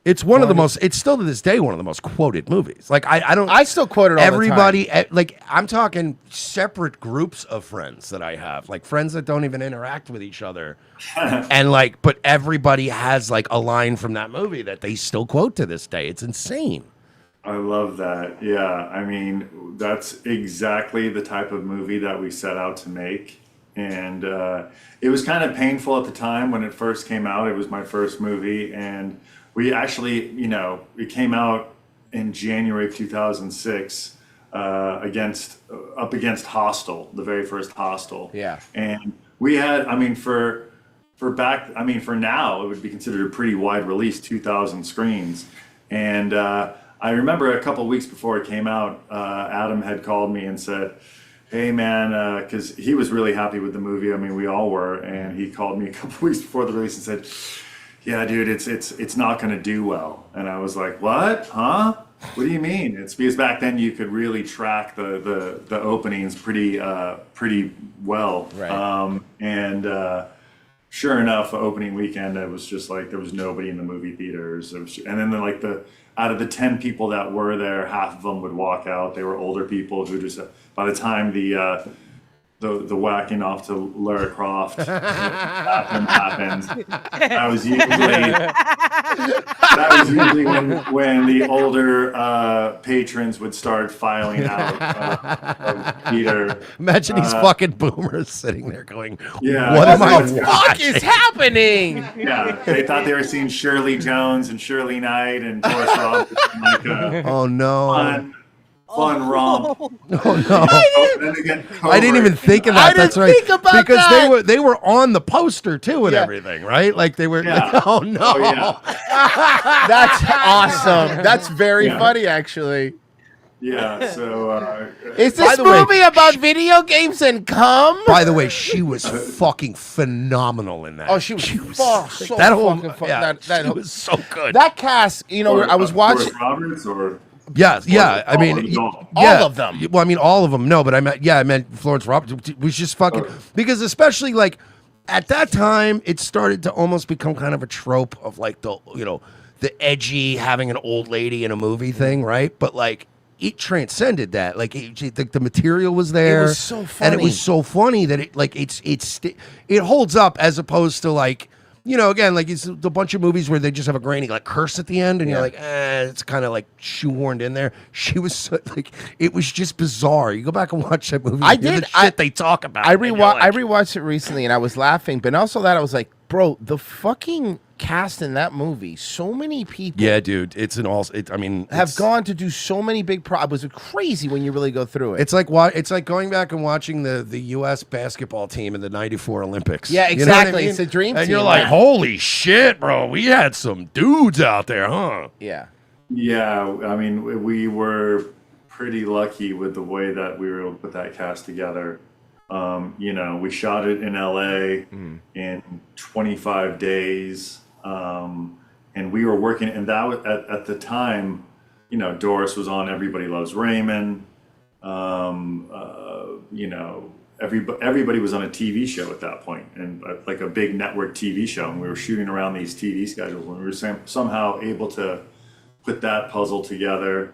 It's one of the most. It's still to this day one of the most quoted movies. Like I don't. I still quote it all everybody. the time. Like I'm talking separate groups of friends that I have, like friends that don't even interact with each other, and like, but everybody has like a line from that movie that they still quote to this day. It's insane. I love that. Yeah, I mean, that's exactly the type of movie that we set out to make. and it was kind of painful at the time when it first came out. It was my first movie, and we actually, it came out in January of 2006 up against Hostel, the very first Hostel. Yeah. And we had, for now, it would be considered a pretty wide release, 2,000 screens. And I remember a couple of weeks before it came out, Adam had called me and said, hey man, because he was really happy with the movie. We all were. And he called me a couple of weeks before the release and said, yeah, dude, it's not going to do well. And I was like, what? Huh? What do you mean? It's because back then you could really track the openings pretty well. Right. Sure enough, the opening weekend, it was just like there was nobody in the movie theaters. And then out of the 10 people that were there, half of them would walk out. They were older people who just, by the time the whacking off to Lara Croft happened, that was usually when the older patrons would start filing out of theater. Imagine these fucking boomers sitting there going, yeah, what am I What the fuck is happening? Yeah, they thought they were seeing Shirley Jones and Shirley Knight and Doris Roberts and like a Oh no. fun romp. Oh no. Then again, I didn't even think of I that. That's didn't right. think about because that. they were on the poster too and Yeah. everything, right? Like they were. Yeah. Like, oh no. Oh, yeah. That's awesome. That's very Yeah. funny, actually. Yeah, so Is By this the way, movie about video games and cum? By the way, she was fucking phenomenal in that. Oh, she was so that whole fucking fun. yeah, that she was so good. That cast, I was watching. Doris Roberts or Yeah. I mean, all of them. Well, I mean, all of them. No, but I meant Florence Roberts. It was just fucking because especially like at that time, it started to almost become kind of a trope of like the edgy having an old lady in a movie thing, right? But like it transcended that. Like the material was there. It was so funny. and it was so funny that it holds up as opposed to like. Again, like it's a bunch of movies where they just have a grainy like curse at the end, and you're like, it's kind of like shoehorned in there. She was so, like, it was just bizarre. You go back and watch that movie. I hear did. the shit they talk about. I and you're like- rewatched it recently, and I was laughing. But also that I was like, bro, the fucking cast in that movie. So many people. Yeah, dude. It's an all. Have gone to do so many big. It was crazy when you really go through it. It's like going back and watching the U.S. basketball team in the '94 Olympics. Yeah, You know what I exactly. mean? It's a dream And team. you're like, Yeah. holy shit, bro. We had some dudes out there, huh? Yeah. Yeah, we were pretty lucky with the way that we were able to put that cast together. We shot it in LA in 25 days. And we were working, and that was at the time, Doris was on Everybody Loves Raymond. Everybody was on a TV show at that point, and like a big network TV show, and we were shooting around these TV schedules, and we were somehow able to put that puzzle together.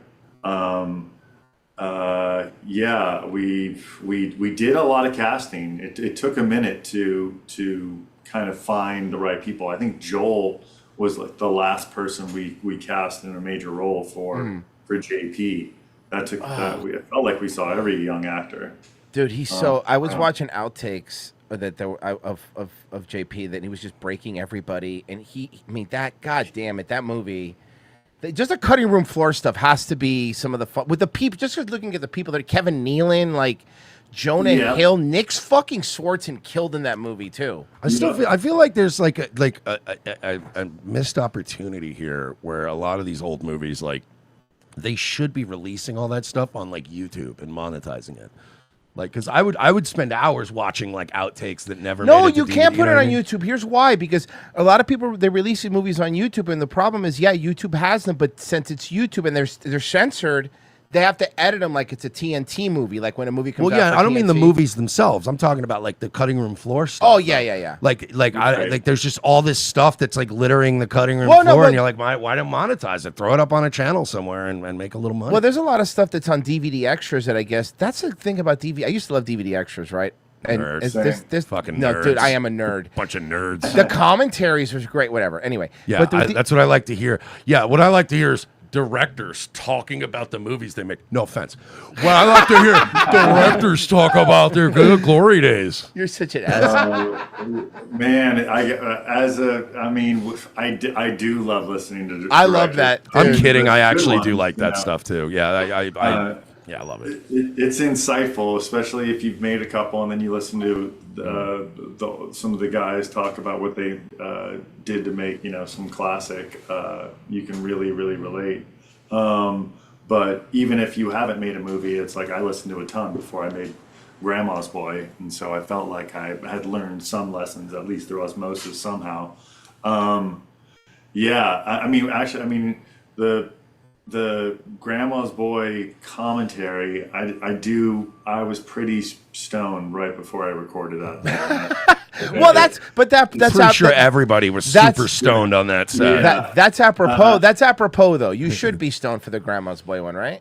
We did a lot of casting. It took a minute to kind of find the right people. I think Joel was like the last person we cast in a major role for JP. That took it felt like we saw every young actor. Dude, he's so. I was watching outtakes that there were, of JP that he was just breaking everybody, and that goddamn it, that movie. Just the cutting room floor stuff has to be some of the fun with the people. Just looking at the people that Kevin Nealon, like Jonah Hill, Nick fucking Swartzen killed in that movie too. I feel like there's like a missed opportunity here where a lot of these old movies, like, they should be releasing all that stuff on like YouTube and monetizing it. Like, because I would spend hours watching like outtakes that never. No, made it to you DVD, can't put know it what on I mean? YouTube. Here's why: because a lot of people they're releasing movies on YouTube, and the problem is, YouTube has them, but since it's YouTube and they're censored, they have to edit them like it's a TNT movie, like when a movie comes out. Well, yeah, for I don't mean the TNT. movies themselves. I'm talking about like the cutting room floor stuff. Oh yeah. Like there's just all this stuff that's like littering the cutting room Well, no, floor, but- and you're like, why don't monetize it? Throw it up on a channel somewhere and make a little money. Well, there's a lot of stuff that's on DVD extras that I guess that's the thing about DVD. I used to love DVD extras, right? And Nerds. this Fucking no, nerds. dude, I am a nerd. Bunch of nerds. The commentaries was great. Whatever. Anyway, Yeah, but that's what I like to hear. Yeah, what I like to hear is directors talking about the movies they make. No offense. Well, I like to hear directors talk about their good glory days. You're such an asshole. Man, I do love listening to. I love that. I'm kidding. I Good actually ones, do like that you know. stuff too. Yeah, I love it. It's insightful, especially if you've made a couple and then you listen to some of the guys talk about what they did to make, some classic. You can really, really relate. But even if you haven't made a movie, it's like I listened to a ton before I made Grandma's Boy, and so I felt like I had learned some lessons, at least through osmosis somehow. The Grandma's Boy commentary, I was pretty stoned right before I recorded that. Well, that's pretty sure everybody was super stoned on that set. That's apropos. That's apropos, though. You should be stoned for the Grandma's Boy one, right?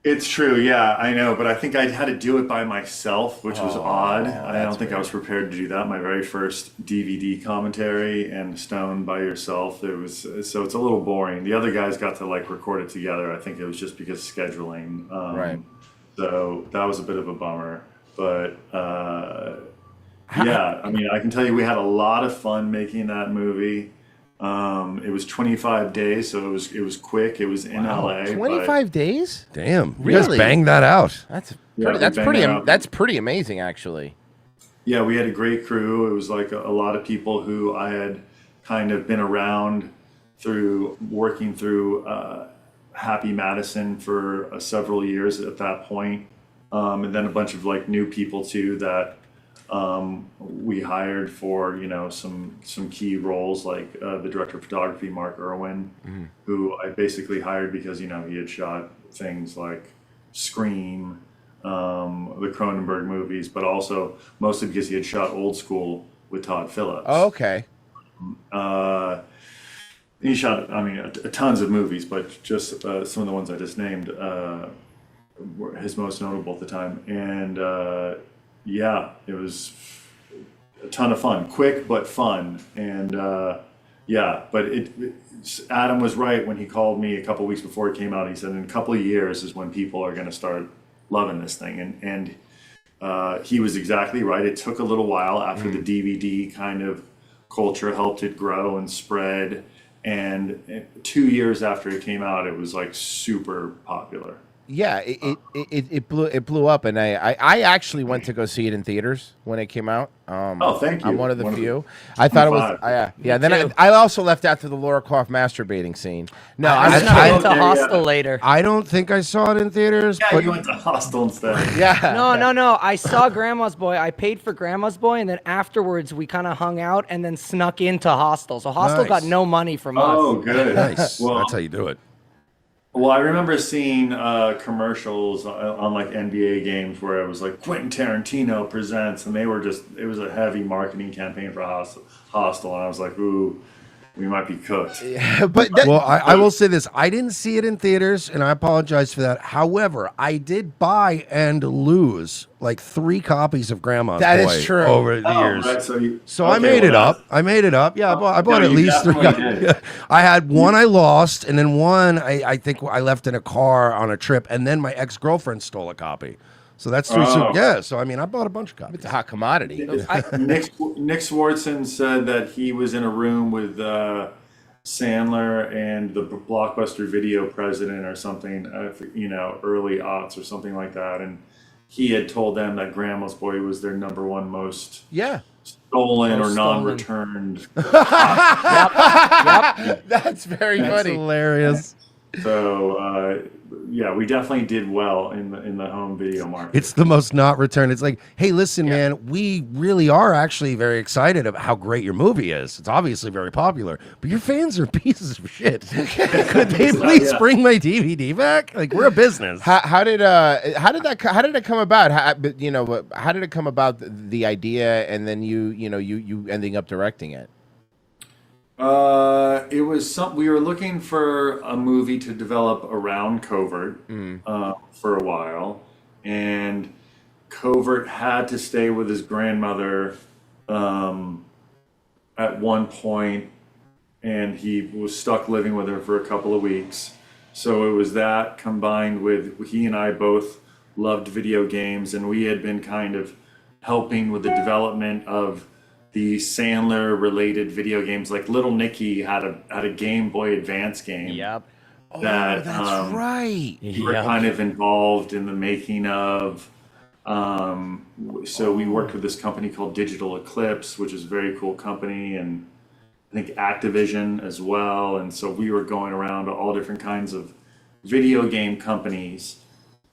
It's true, yeah, I know, but I think I had to do it by myself, which was odd. I don't think I was prepared to do that. My very first DVD commentary and stoned by yourself, so it's a little boring. The other guys got to record it together. I think it was just because of scheduling. Right. So that was a bit of a bummer, but yeah, I can tell you we had a lot of fun making that movie. It was 25 days, so it was quick. It was in LA. 25 days? Damn, Really? you guys banged that out. That's pretty amazing, actually. Yeah, we had a great crew. It was like a lot of people who I had kind of been around through working through Happy Madison for several years at that point. And then a bunch of new people too that we hired for some key roles, like the director of photography, Mark Irwin, who I basically hired because he had shot things like Scream, the Cronenberg movies, but also mostly because he had shot Old School with Todd Phillips. Oh, okay. He shot tons of movies, but just some of the ones I just named were his most notable at the time. And yeah, it was a ton of fun, quick but fun, and yeah. But Adam was right when he called me a couple weeks before it came out. He said, in a couple of years is when people are going to start loving this thing, and he was exactly right. It took a little while after the DVD kind of culture helped it grow and spread, and 2 years after it came out, it was super popular. Yeah, it blew up, and I actually went to go see it in theaters when it came out. Oh, thank you. I'm one of the few. I thought it was yeah. Then I also left after the Laura Croft masturbating scene. No, I went to Hostel later. I don't think I saw it in theaters. Yeah, but you went to Hostel instead. Yeah. No. I saw Grandma's Boy. I paid for Grandma's Boy, and then afterwards we kind of hung out and then snuck into Hostel. So Hostel got no money from us. Oh, good. Nice. Well, That's how you do it. Well, I remember seeing commercials on NBA games where it was like Quentin Tarantino presents, and it was a heavy marketing campaign for Hostel, and I was like, ooh, we might be cooked. Yeah, but I will say this: I didn't see it in theaters, and I apologize for that. However, I did buy and lose 3 copies of Grandma's Boy. That is true. Over the years. Right, So I made it up. Yeah, I bought at least 3 copies. I had one I lost, and then one I think I left in a car on a trip, and then my ex-girlfriend stole a copy. So that's 3. So I bought a bunch of copies. It's a hot commodity. Nick Swardson said that he was in a room with Sandler and the Blockbuster Video president or something, early aughts or something like that, and he had told them that Grandma's Boy was their #1 most stolen or non-returned. Yep. That's very That's funny. Hilarious. So yeah, we definitely did well in the home video market. It's the most not returned. It's like, hey, listen, man, we really are actually very excited about how great your movie is. It's obviously very popular, but your fans are pieces of shit. Could they please bring my DVD back? We're a business. How did it come about? How did it come about the idea, and then you ending up directing it? It was we were looking for a movie to develop around Covert for a while, and Covert had to stay with his grandmother at one point, and he was stuck living with her for a couple of weeks. So it was that combined with he and I both loved video games, and we had been kind of helping with the development of the Sandler related video games. Like Little Nicky had a Game Boy Advance game. Yep. That, that's right. We were kind of involved in the making of. So we worked with this company called Digital Eclipse, which is a very cool company, and I think Activision as well. And so we were going around to all different kinds of video game companies,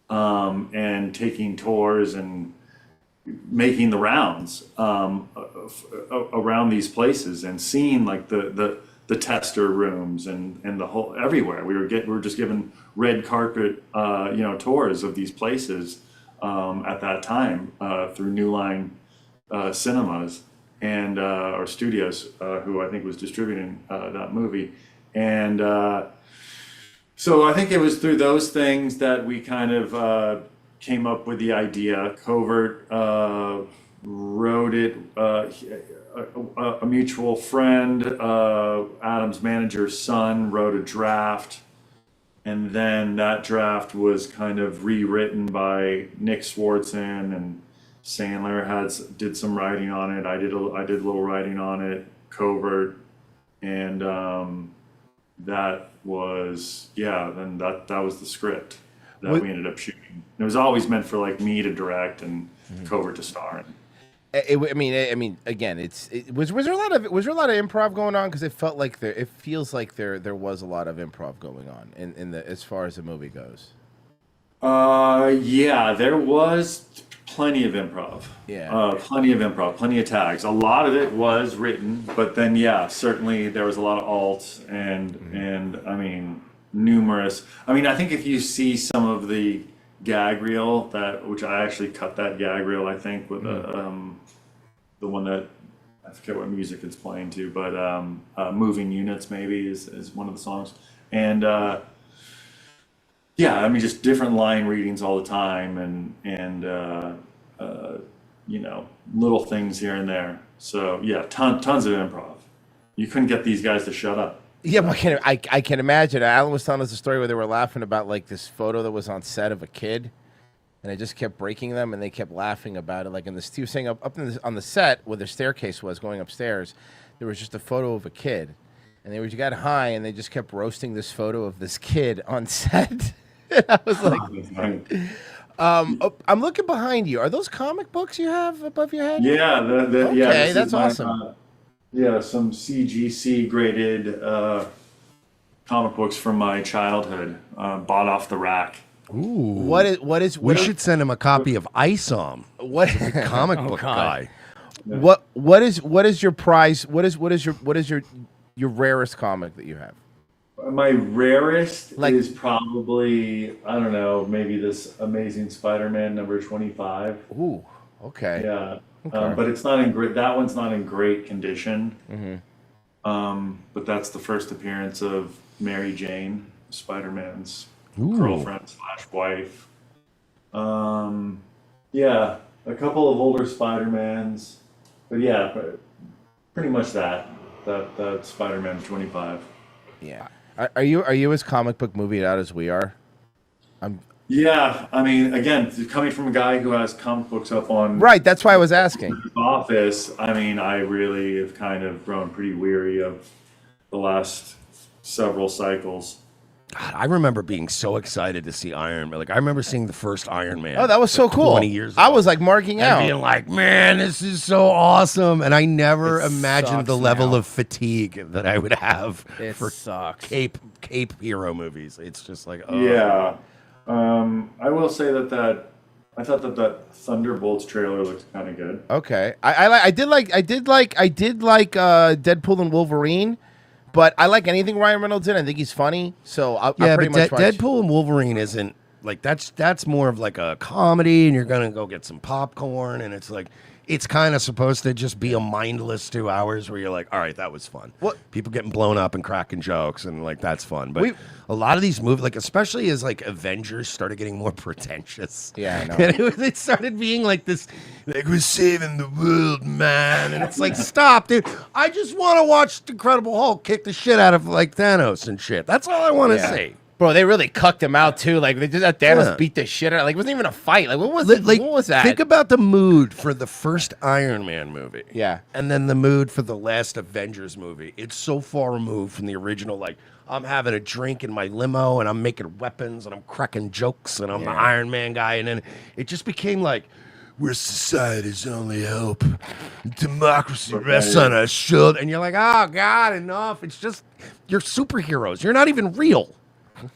and taking tours and making the rounds around these places and seeing like the tester rooms and the whole everywhere. We were just given red carpet tours of these places at that time through New Line Cinemas and or Studios, who I think was distributing that movie. And so I think it was through those things that we kind of came up with the idea. Covert wrote it. A mutual friend, Adam's manager's son, wrote a draft, and then that draft was kind of rewritten by Nick Swartzen, and Sandler did some writing on it. I did a little writing on it. Covert, and that was then that was the script that we ended up shooting. It was always meant for like me to direct and Covert to star in. I mean, again, was there a lot of improv going on? Because it feels like there was a lot of improv going on in the as far as the movie goes. Yeah, there was plenty of improv. Yeah. Plenty of improv, plenty of tags. A lot of it was written, but then certainly there was a lot of alts and I mean numerous. I mean, I think if you see some of the gag reel which I actually cut that gag reel, I think, with the one that I forget what music it's playing to, but Moving Units maybe is one of the songs. And I mean, just different line readings all the time, and little things here and there. So yeah, tons of improv. You couldn't get these guys to shut up. Yeah, but I can imagine. Alan was telling us a story where they were laughing about like this photo that was on set of a kid, and I just kept breaking them, and they kept laughing about it. Like he was saying on the set where the staircase was going upstairs, there was just a photo of a kid, and they got high, and they just kept roasting this photo of this kid on set. And I was like, I'm looking behind you. Are those comic books you have above your head? Yeah, okay, that's awesome. Some CGC graded comic books from my childhood, bought off the rack. Ooh. We should send him a copy of ISOM. What the comic book guy? What is your prize? What is your rarest comic that you have? My rarest is probably, I don't know, maybe this Amazing Spider-Man number 25. Ooh, okay. Yeah. Okay. But it's not in great. That one's not in great condition. Mm-hmm. But that's the first appearance of Mary Jane, Spider-Man's Ooh. girlfriend / wife. Yeah, a couple of older Spider-Mans, but yeah, pretty much that Spider-Man 25. Yeah. Are you as comic book movie out as we are? Yeah, I mean, again, coming from a guy who has comic books up on right, that's why I was asking. Office, I mean, I really have kind of grown pretty weary of the last several cycles. God, I remember being so excited to see Iron Man. Like, I remember seeing the first Iron Man. Oh, that was so cool. 20 years ago. I was like marking out. And being like, man, this is so awesome. And I never imagined the level of fatigue that I would have for cape hero movies. It's just like, oh. Yeah. I will say that I thought that Thunderbolts trailer looked kind of good. Okay. I did like Deadpool and Wolverine. But I like anything Ryan Reynolds in. I think he's funny. So I'll pretty much watch. Deadpool and Wolverine isn't like that's more of like a comedy, and you're gonna go get some popcorn, and it's like it's kind of supposed to just be a mindless 2 hours where you're like, all right, that was fun. What people getting blown up and cracking jokes, and like that's fun. But a lot of these movies, like especially as like Avengers started getting more pretentious. Yeah, I know. And it started being like this, like we're saving the world, man, and it's like, stop, dude. I just want to watch the Incredible Hulk kick the shit out of like Thanos and shit. That's all I want to see. Bro, they really cucked him out too. Like they did that. Thanos Yeah. beat the shit out. Like it wasn't even a fight. Like what was it? What was that? Think about the mood for the first Iron Man movie. Yeah. And then the mood for the last Avengers movie. It's so far removed from the original. Like, I'm having a drink in my limo and I'm making weapons and I'm cracking jokes and I'm the Iron Man guy. And then it just became like, we're society's only hope. Democracy rests on our shoulder. And you're like, oh, God, enough. It's just, you're superheroes. You're not even real.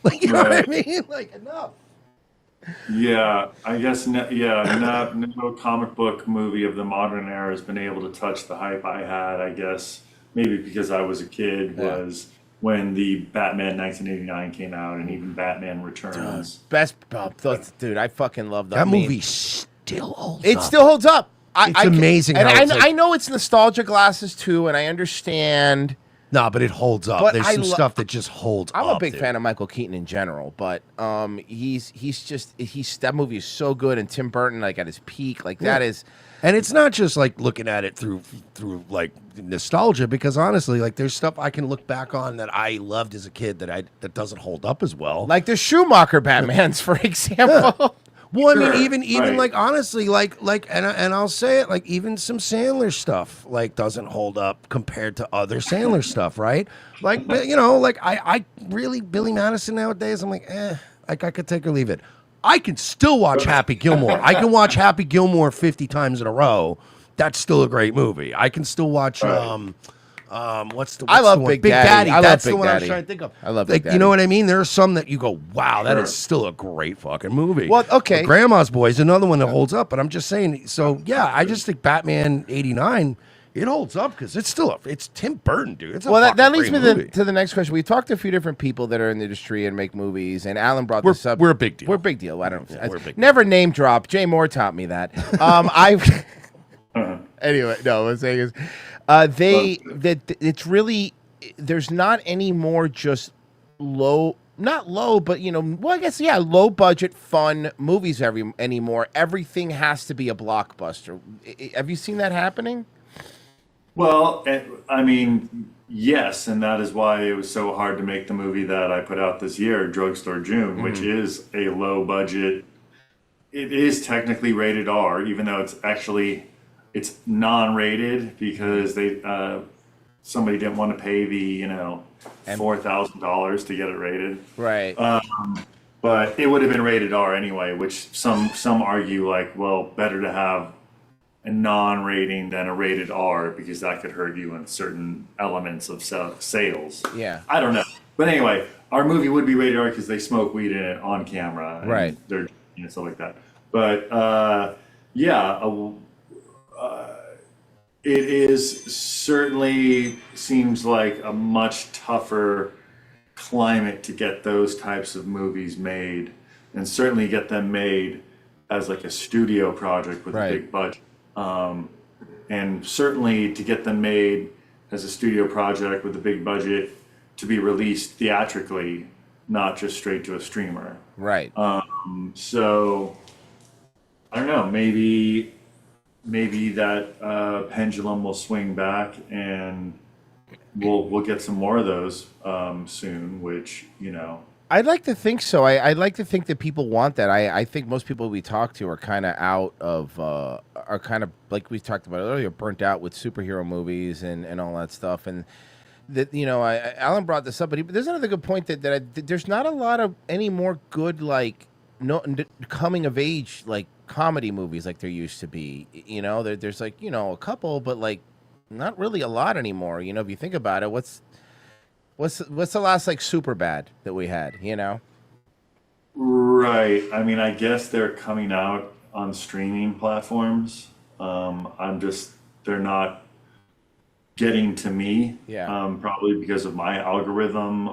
Like, you know what I mean? Like, enough. Yeah, I guess no comic book movie of the modern era has been able to touch the hype I had. I guess maybe because I was a kid was when the Batman 1989 came out and even Batman Returns. Dude, I fucking love that. That movie still holds up. It still holds up. It's amazing. And how it's I know it's nostalgia glasses too, and I understand. No, but it holds up. But There's I some lo- stuff that just holds up. I'm a big fan of Michael Keaton in general, but he's that movie is so good, and Tim Burton like at his peak, like that is. And it's not just like looking at it through like nostalgia, because honestly, like there's stuff I can look back on that I loved as a kid that doesn't hold up as well. Like the Schumacher Batmans, for example. Well, I mean, even like honestly, like and I'll say it, like even some Sandler stuff like doesn't hold up compared to other Sandler stuff, right? Like you know, like I really Billy Madison nowadays, I'm like, like I could take or leave it. I can still watch Happy Gilmore. I can watch Happy Gilmore 50 times in a row. That's still a great movie. I can still watch what's the I love one? Big Daddy. I love That's the Big one I was Daddy. trying to think of. I love like Big you know Daddy. what I mean? There are some that you go, wow, that is still a great fucking movie. Well, okay. But Grandma's Boy is another one that holds up. But I'm just saying. So yeah, I just think Batman '89 it holds up because it's still it's Tim Burton, dude. It's a Well, that fucking leads me great movie. to the next question. We talked to a few different people that are in the industry and make movies, and Alan brought this up. We're a big deal. We're a big deal. I don't. we're a big never name drop. Jay Moore taught me that. Anyway, no. What I'm saying is, it's really there's not any more just not low, but well, I guess low budget fun movies anymore. Everything has to be a blockbuster. Have you seen that happening? Well, I mean, yes, and that is why it was so hard to make the movie that I put out this year, Drugstore June, which is a low budget. It is technically rated R, even though it's non-rated because somebody didn't want to pay the $4,000 to get it rated. Right. But it would have been rated R anyway, which some argue like, well, better to have a non-rating than a rated R because that could hurt you in certain elements of sales. Yeah. I don't know. But anyway, our movie would be rated R because they smoke weed in it on camera. And Right. They're stuff like that. But it is certainly seems like a much tougher climate to get those types of movies made, and certainly get them made as like a studio project with a big budget. And certainly to get them made as a studio project with a big budget to be released theatrically, not just straight to a streamer. Right. So I don't know, maybe that pendulum will swing back and we'll get some more of those soon, which, I'd like to think so. I'd like to think that people want that. I think most people we talk to are kind of out of, are kind of, like we talked about earlier, burnt out with superhero movies and all that stuff. And that, Alan brought this up, but there's another good point that there's not a lot of any more good, like, coming of age, like, comedy movies like there used to be. There's like, a couple, but like not really a lot anymore. If you think about it, what's the last like super bad that we had, Right. I mean, I guess they're coming out on streaming platforms. They're not getting to me. Yeah. Probably because of my algorithm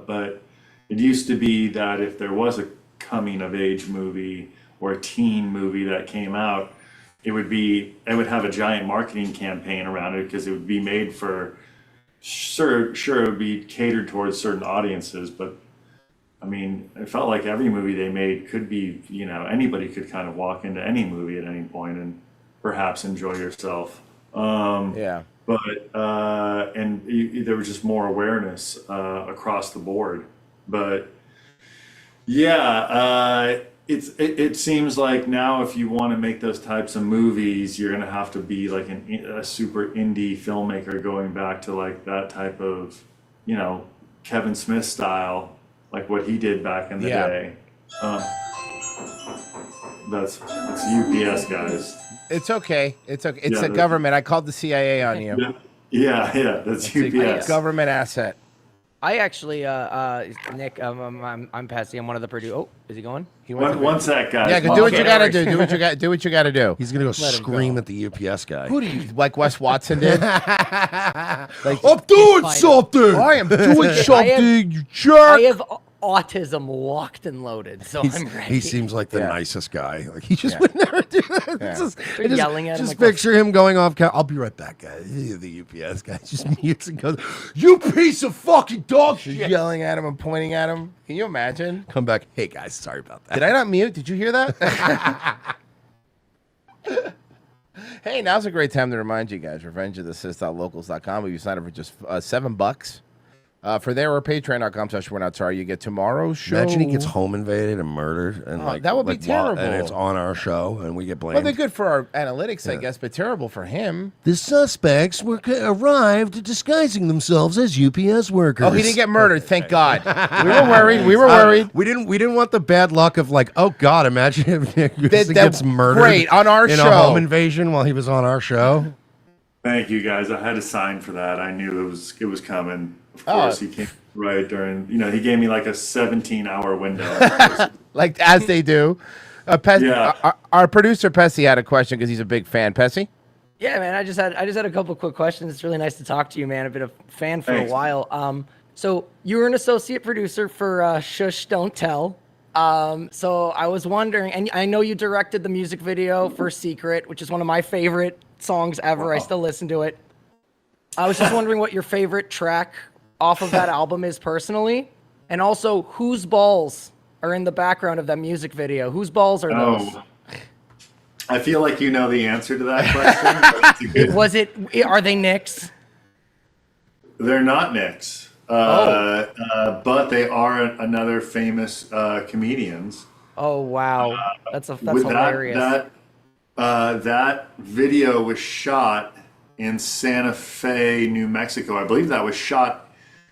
but it used to be that if there was a coming of age movie or a teen movie that came out, it would have a giant marketing campaign around it because it would be made for sure it would be catered towards certain audiences, but I mean, it felt like every movie they made could be, anybody could kind of walk into any movie at any point and perhaps enjoy yourself. Yeah. But there was just more awareness across the board. But yeah, it seems like now if you want to make those types of movies, you're gonna have to be like a super indie filmmaker, going back to like that type of, you know, Kevin Smith style, like what he did back in the day. That's UPS, guys. It's okay. It's okay. It's the government. I called the CIA on you. Yeah. That's UPS. A government asset. I actually, Nick, I'm Patsy. I'm one of the producers. Oh, is he going? One sec, guys. Yeah, do what you gotta do. Do what you gotta do. He's gonna go scream at the UPS guy. Who do you like? Wes Watson did. Like, I'm doing something. I am doing something. You jerk. I have autism locked and loaded, so I'm ready. He seems like the nicest guy. Like he just would never do that. They're yelling at him. Just like, picture him going off. I'll be right back, guys. The UPS guy just mutes and goes, "You piece of fucking dog shit!" Yelling at him and pointing at him. Can you imagine? Come back. Hey guys, sorry about that. Did I not mute? Did you hear that? Hey, now's a great time to remind you guys, revengeofthesith.locals.com. If you sign up for just $7 for there or patreon.com/we're-not-sorry, you get tomorrow's show. Imagine he gets home invaded and murdered, and that would be terrible. And it's on our show, and we get blamed. Well, they're good for our analytics, I guess, but terrible for him. The suspects arrived disguising themselves as UPS workers. Oh, he didn't get murdered, thank God. We were worried. We were worried. We didn't want the bad luck of like, oh God, imagine if Nick gets murdered. Great, on our in show. a home invasion while he was on our show. Thank you, guys. I had a sign for that. I knew it was coming. Of course, he came right during. You know, he gave me like a 17-hour window. Like as they do. Our producer Pessy had a question because he's a big fan. Pessy? Yeah, man. I just had a couple of quick questions. It's really nice to talk to you, man. I've been a fan for Thanks. a while. So you were an associate producer for Shush Don't Tell. So I was wondering, and I know you directed the music video for Secret, which is one of my favorite songs ever. I still listen to it. I was just wondering what your favorite track off of that album is personally, and also whose balls are in the background of that music video. Whose balls are those? I feel like you know the answer to that question. Are they Nick's? They're not Nick's, but they are another famous comedians. Oh wow, that's hilarious. That video was shot in Santa Fe, New Mexico. I believe that was shot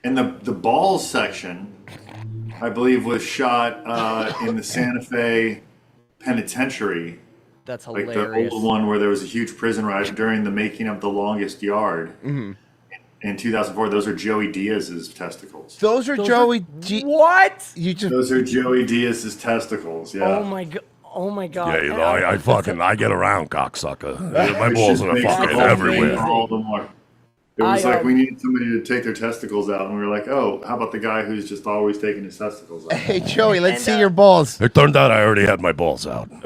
in the balls section. I believe was shot in the Santa Fe Penitentiary. That's like hilarious. the old one where there was a huge prison riot during the making of The Longest Yard. Mm-hmm. In 2004, those are Joey Diaz's testicles. Those are Joey. What? Those are Joey Diaz's testicles. Yeah. Oh my god. Oh my god. Yeah, you know, I get around, cocksucker. My balls are fucking everywhere. All the more. It was like we needed somebody to take their testicles out, and we were like, "Oh, how about the guy who's just always taking his testicles out?" Hey, Joey, let's see your balls. It turned out I already had my balls out. And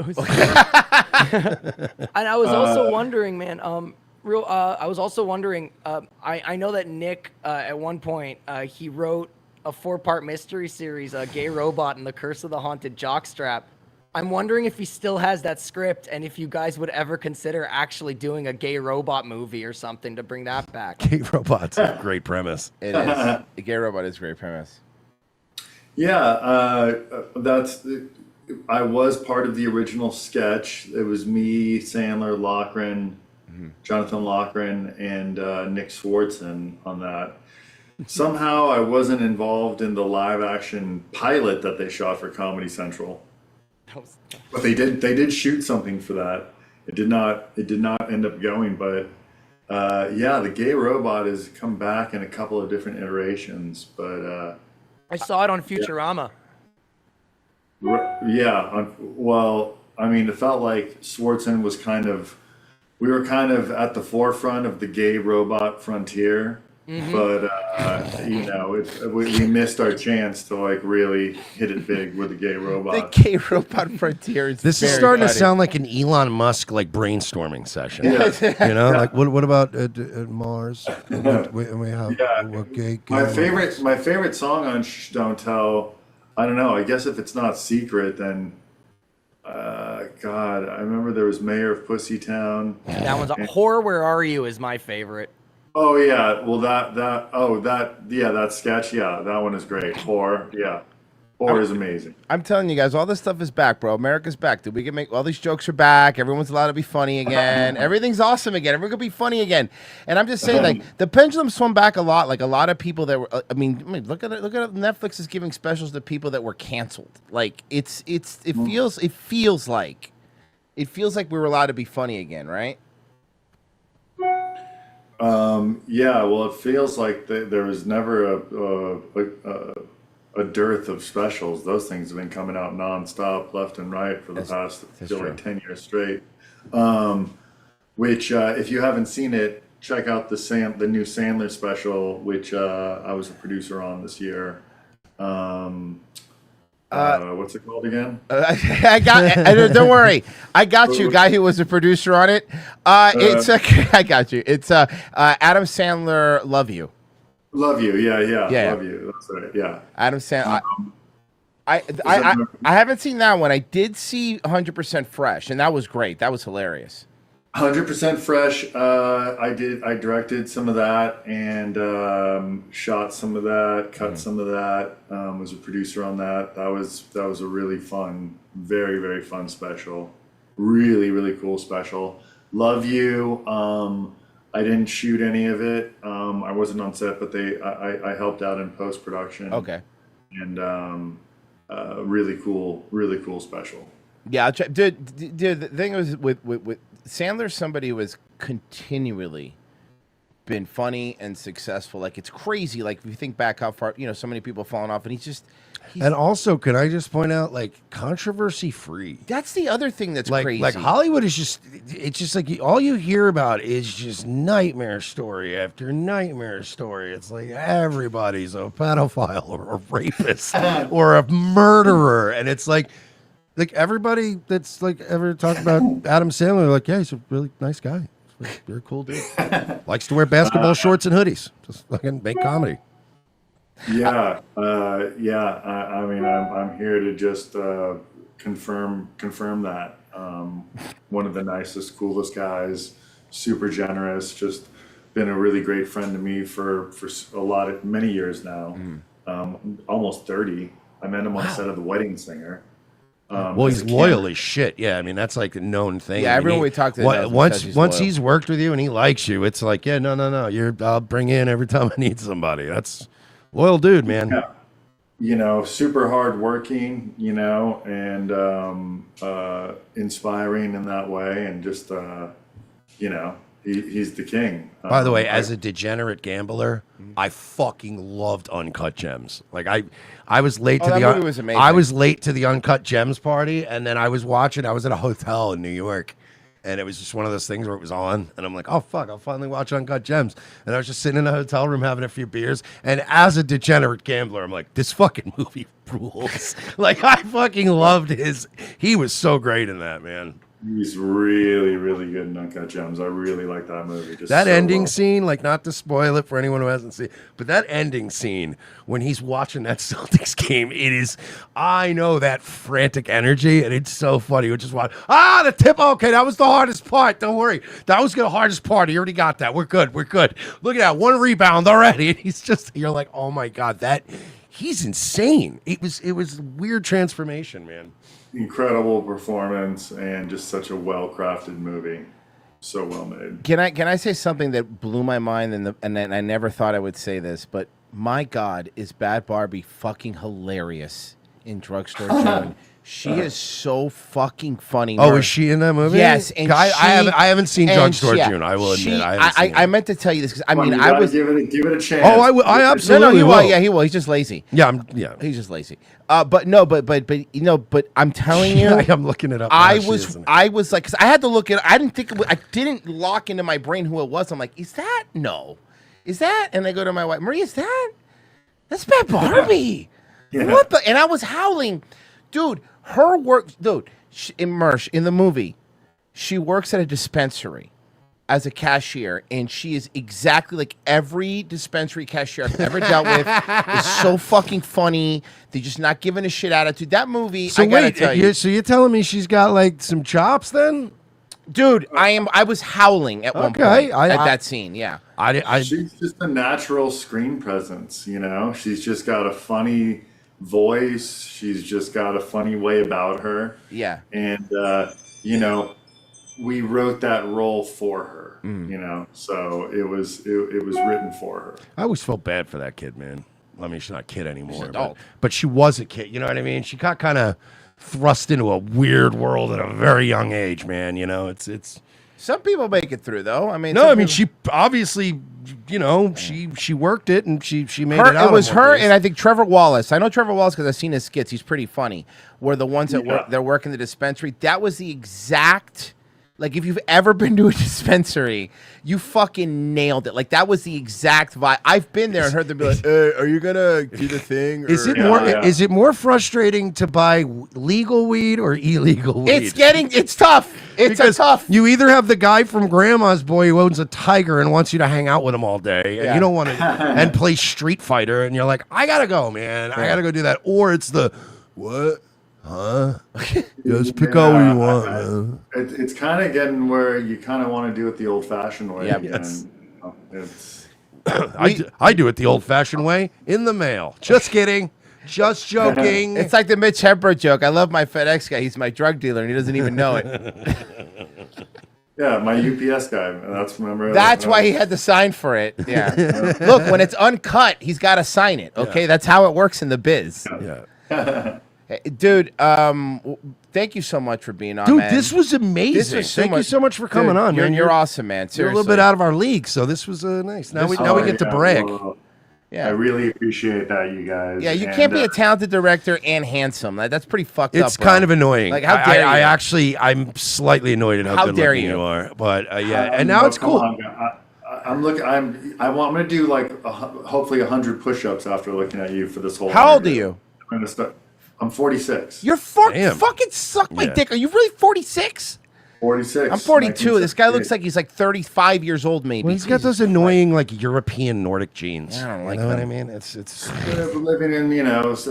I was also wondering, man. I was also wondering. I know that Nick at one point he wrote a 4-part mystery series, Gay Robot and the Curse of the Haunted Jockstrap. I'm wondering if he still has that script, and if you guys would ever consider actually doing a gay robot movie or something to bring that back. Gay Robot's a great premise. It is. A Gay Robot is a great premise. Yeah, I was part of the original sketch. It was me, Sandler, Loughran, Jonathan Loughran, and Nick Swartzen on that. Somehow I wasn't involved in the live action pilot that they shot for Comedy Central. But they did shoot something for that. It did not end up going, but yeah, the Gay Robot has come back in a couple of different iterations, but I saw it on Futurama. Well, I mean, it felt like Swartzen was we were kind of at the forefront of the gay robot frontier. Mm-hmm. But you know, we missed our chance to like really hit it big with the gay robot. The Gay Robot frontier is This is starting to sound like an Elon Musk like brainstorming session. Yeah. You know, like what about Mars? We have gay My favorite song on Shh Don't Tell. I don't know. I guess if it's not Secret, then God, I remember there was Mayor of Pussytown. That one's Horror. Where Are You is my favorite. Oh yeah, well that sketch, yeah, that one is great. Whore, yeah, Whore is amazing. I'm telling you guys, all this stuff is back, bro. America's back, dude. We can make all these jokes are back. Everyone's allowed to be funny again. Everything's awesome again. Everyone can be funny again. And I'm just saying, like, the pendulum swung back a lot. Like a lot of people that were, I mean, look at it. Look at it. Netflix is giving specials to people that were canceled. Like it feels like we were allowed to be funny again, right? Yeah, well, it feels like there was never a dearth of specials. Those things have been coming out nonstop, left and right, for the past feel like 10 years straight. Which, if you haven't seen it, check out the new Sandler special, which I was a producer on this year. What's it called again? I got. Don't worry, I got you. Guy who was a producer on it. It's I got you. It's Adam Sandler. Love You. Love You. Yeah. Love You. That's right. Yeah. Adam Sandler. I haven't seen that one. I did see 100% Fresh, and that was great. That was hilarious. 100% Fresh. I directed some of that and shot some of that, cut some of that. Was a producer on that. That was a really fun, very, very fun special. Really, really cool special. Love You. I didn't shoot any of it. I wasn't on set, but I helped out in post production. Okay. And really cool special. Yeah, I'll check. Dude, the thing was with Sandler, somebody who has continually been funny and successful. Like, it's crazy. Like, if you think back how far, so many people have fallen off, and he's and also, can I just point out, like, controversy free. That's the other thing that's crazy. Like Hollywood is it's just like all you hear about is just nightmare story after nightmare story. It's like everybody's a pedophile or a rapist or a murderer, and it's like everybody that's like ever talked about Adam Sandler, like, yeah, he's a really nice guy. Like, you're a cool dude. Likes to wear basketball shorts and hoodies. Just fucking make comedy. Yeah, I mean, I'm here to just confirm that. One of the nicest, coolest guys, super generous. Just been a really great friend to me for many years now. Almost 30. I met him on set of The Wedding Singer. Well, he's loyal as shit. Yeah, I mean, that's like a known thing. Yeah, everyone we talk to knows once he's worked with you and he likes you, it's like, yeah, no, I'll bring in every time I need somebody. That's loyal dude, man. Yeah. Super hardworking, and inspiring in that way, and just he's the king. By the way, as a degenerate gambler, I fucking loved Uncut Gems. Like I was late to that movie was amazing. I was late to the Uncut Gems party, and then I was at a hotel in New York, and it was just one of those things where it was on, and I'm like, oh fuck, I'll finally watch Uncut Gems. And I was just sitting in a hotel room having a few beers, and as a degenerate gambler, I'm like, this fucking movie rules. Like, I fucking loved he was so great in that, man. He's really, really good in Uncut Gems. I really like that movie. That ending scene, like, not to spoil it for anyone who hasn't seen, but that ending scene when he's watching that Celtics game, I know that frantic energy, and it's so funny. You just watch, the tip. Okay, that was the hardest part. Don't worry. That was the hardest part. He already got that. We're good. Look at that. One rebound already. And you're like, oh my God, he's insane. It was weird transformation, man. Incredible performance and just such a well-crafted movie. So well made. Can I say something that blew my mind and I never thought I would say this, but my God, is Bad Barbie fucking hilarious in Drugstore June. She is so fucking funny. Oh, is she in that movie? Yes, and I haven't seen Drugstore June. I will admit, I meant to tell you this because I was give it a chance. Oh, I absolutely will. Yeah, he will. He's just lazy. Yeah, he's just lazy. But I'm telling you, I'm looking it up. I was like, because I had to look at. I didn't lock into my brain who it was. I'm like, is that Is that? And I go to my wife, Maria, is that? That's Bad Barbie. Yeah. What the? And I was howling, dude. Her work, dude, in the movie, she works at a dispensary as a cashier, and she is exactly like every dispensary cashier I've ever dealt with. Is so fucking funny. They're just not giving a shit attitude. That movie, so I gotta tell you. So you're telling me she's got like some chops then? Dude, I was howling at one point at that scene. Yeah. She's just a natural screen presence, you know? She's just got a funny voice. She's just got a funny way about her. Yeah. And, you know, we wrote that role for her, you know? So it was written for her. I always felt bad for that kid, man. I mean, she's not a kid anymore, an adult. but she was a kid. You know what I mean? She got kind of thrust into a weird world at a very young age, man. You know, it's. Some people make it through, though. I mean, no, I mean, she obviously, you know, she worked it and she made it out. It was her and I think Trevor Wallace. I know Trevor Wallace because I've seen his skits. He's pretty funny. Were the ones that work in the dispensary. That was the exact. Like, if you've ever been to a dispensary, you fucking nailed it. Like, that was the exact vibe. I've been there and heard them be like, are you going to do the thing? Is it more frustrating to buy legal weed or illegal weed? It's tough. It's tough. You either have the guy from Grandma's Boy who owns a tiger and wants you to hang out with him all day, and you don't want to, and play Street Fighter, and you're like, I got to go, man. I got to go do that. Or it's the, what? Huh? Just pick out what you want, man. It's kind of getting where you kind of want to do it the old-fashioned way. Yeah, and, it's. I do it the old-fashioned way in the mail. Just kidding. Just joking. It's like the Mitch Hedberg joke. I love my FedEx guy. He's my drug dealer, and he doesn't even know it. Yeah, my UPS guy. That's why he had to sign for it. Yeah. Look, when it's uncut, he's got to sign it. Okay, that's how it works in the biz. Yeah. Hey, dude, thank you so much for being on, Dude, man. this was amazing. Thank you so much for coming on, man. You're awesome, man. Seriously. You're a little bit out of our league, so this was nice. Now we get to brag. Well, I really appreciate that, you guys. Yeah, you can't be a talented director and handsome. That's pretty fucked up. It's kind of annoying. Like, how dare you? I'm slightly annoyed at how good looking you are. But yeah, and now it's cool. I'm going to do like hopefully 100 push-ups after looking at you for this whole. How old are you? I'm 46. You're fucking suck my dick. Are you really 46? 46. I'm 42. This guy looks like he's like 35 years old, maybe. Well, he's got those annoying like European Nordic jeans. I don't like you know them. what I mean? It's We're living in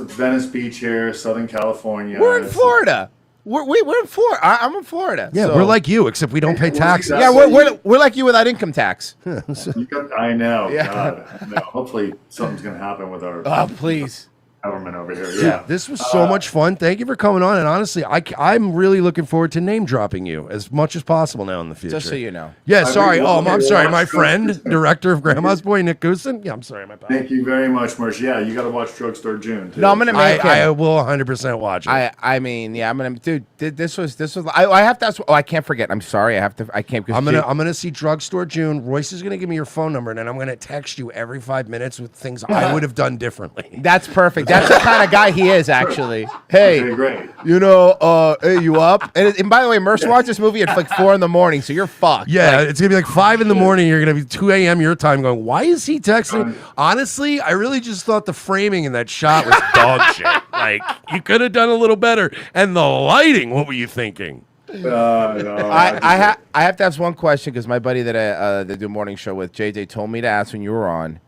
Venice Beach here, Southern California. We're in Florida. We're in Florida. I'm in Florida. Yeah, we're like you, except we don't pay taxes. Yeah, we're like you without income tax. I know. Yeah. God. No, hopefully something's going to happen with our please. government over here. Yeah. This was so much fun. Thank you for coming on. And honestly, I'm really looking forward to name dropping you as much as possible now in the future. Just so you know. Yeah, sorry. I'm sorry. My friend, director of Grandma's Boy, Nick Goosen. Yeah, I'm sorry. My pal. Thank you very much, Marsh. Yeah, you got to watch Drugstore June. Too. No, I'm gonna make it. I will 100% watch it. I mean, yeah, I'm gonna, dude. This was. I have to ask. Oh, I can't forget. I'm sorry. I can't. I'm gonna see Drugstore June. Royce is gonna give me your phone number, and then I'm gonna text you every 5 minutes with things I would have done differently. That's perfect. That's the kind of guy he is, actually. Hey, Okay, great. you know, hey, you up? And by the way, Mercer watched this movie at like 4 a.m, so you're fucked. Yeah, it's gonna be like 5 a.m. You're gonna be 2 a.m. your time, going, "Why is he texting?" Honestly, I really just thought the framing in that shot was dog shit. Like, you could have done a little better. And the lighting, what were you thinking? I have to ask one question because my buddy that I do a morning show with, JJ, told me to ask when you were on.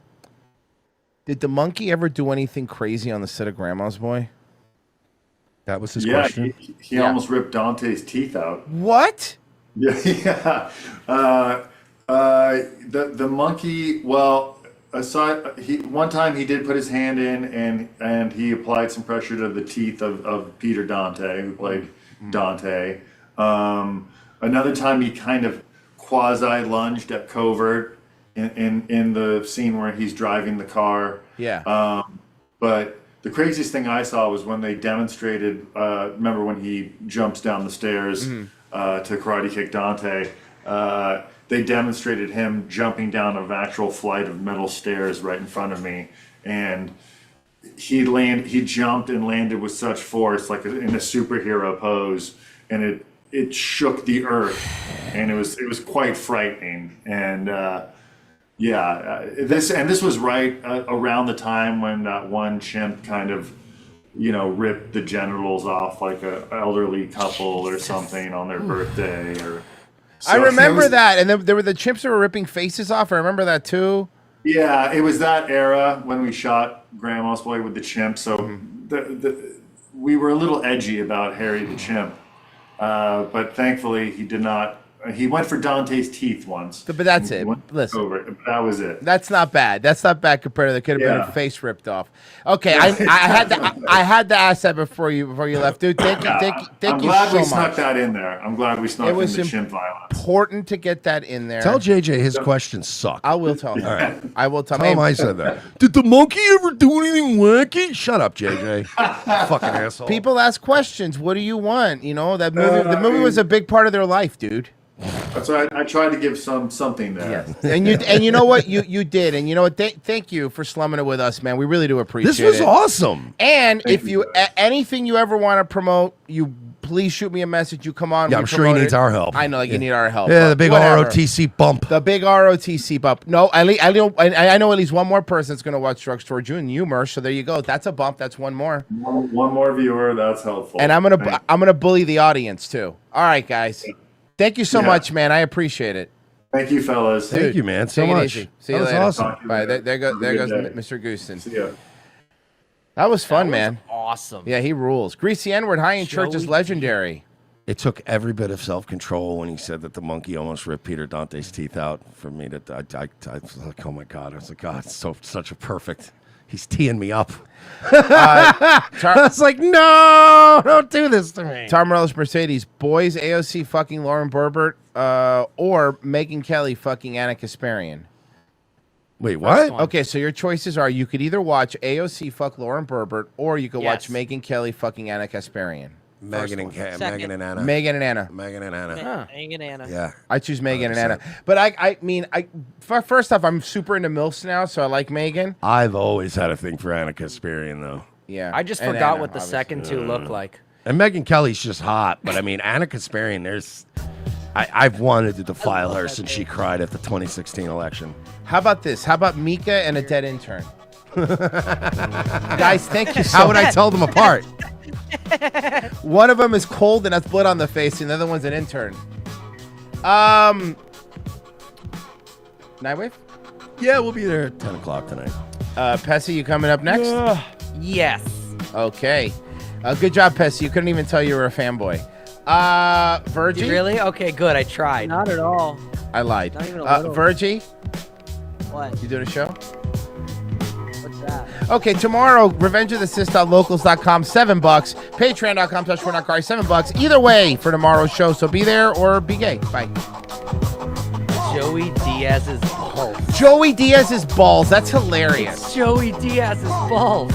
Did the monkey ever do anything crazy on the set of Grandma's Boy? That was his question. He almost ripped Dante's teeth out. What? Yeah. The monkey. Well, one time he did put his hand in and he applied some pressure to the teeth of Peter Dante, who played Dante. Another time he kind of quasi lunged at Covert in the scene where he's driving the car. Yeah. But the craziest thing I saw was when they demonstrated. Remember when he jumps down the stairs to karate kick Dante? They demonstrated him jumping down an actual flight of metal stairs right in front of me, and he jumped and landed with such force, like in a superhero pose, and it shook the earth, and it was quite frightening. And this was right around the time when that one chimp kind of, ripped the genitals off like an elderly couple or something on their birthday. I remember that, and there were the chimps that were ripping faces off. I remember that too. Yeah, it was that era when we shot Grandma's Boy with the chimp. So we were a little edgy about Harry the chimp, but thankfully he did not He went for Dante's teeth once. But that's He it. went Listen. over it. That was it. That's not bad. That's not bad compared to the could have been Yeah. a face ripped off. Okay, I had to ask that before you left, dude. Thank you, I'm glad we so snuck much. that in there. I'm glad we snuck It in was the chimp violence. important to get that in there. Tell JJ his questions suck. I will tell him. All right. I will tell him. Tell him I said that. Did the monkey ever do anything wacky? Shut up, JJ. Fucking asshole. People ask questions. What do you want? You know that movie. The movie was a big part of their life, dude. That's why I tried to give something there. And you know what you did, and you know what? Thank you for slumming it with us, man. We really do appreciate it. This was awesome. And if you anything you ever want to promote, you please shoot me a message. You come on. Yeah, we I'm sure he promote needs it. our help. I know you need our help. Yeah, but the big whatever. ROTC bump. The big ROTC bump. No, I know at least one more person that's going to watch Drugstore June, and you, Mersh. So there you go. That's a bump. That's one more. One more viewer. That's helpful. And I'm Thank gonna bully the audience too. All right, guys. Thank you so Yeah. much, man. I appreciate it. Thank you, fellas. Thank you, man, so take it much. easy. See That you was later. awesome. Bye. There goes good day. Mr. Gooston. See ya. That was fun, man. Awesome. Yeah, he rules. Greasy N-word high in church is Joey legendary. It took every bit of self-control when he said that the monkey almost ripped Peter Dante's teeth out for me to. I was like, oh my god! I was like, God, it's such a perfect. He's teeing me up. I was like, no, don't do this to me. Tom Morellis Mercedes, boys AOC fucking Lauren Berbert, or Megyn Kelly fucking Anna Kasparian. Wait, what? Okay, so your choices are: you could either watch AOC fuck Lauren Berbert, or you could watch Megyn Kelly fucking Anna Kasparian. Megan and Megan and Anna. Megan and Anna. Megan and Anna. Megan Anna. Yeah. I choose Megan and Anna. But I mean, first off, I'm super into MILFs now, so I like Megan. I've always had a thing for Anna Kasparian, though. Yeah. I just And forgot Anna, what the obviously. second two look like. And Megyn Kelly's just hot, but I mean, Anna Kasparian, I've wanted to defile her since she cried at the 2016 election. How about this? How about Mika and a dead intern? Guys, thank you so How would I tell them apart? One of them is cold and has blood on the face, and the other one's an intern. Nightwave? Yeah, we'll be there at 10 o'clock tonight. Pessy, you coming up next? Yes. Okay. Good job, Pessy. You couldn't even tell you were a fanboy. Virgie? Really? Okay, good. I tried. Not at all. I lied. Not even a little. Virgie? What? You doing a show? What's that? Okay, tomorrow, revengeofthesist.locals.com, $7. Patreon.com/4NotCari, $7. Either way for tomorrow's show, so be there or be gay. Bye. Joey Diaz's balls. Joey Diaz's balls. That's hilarious. Joey Diaz's balls.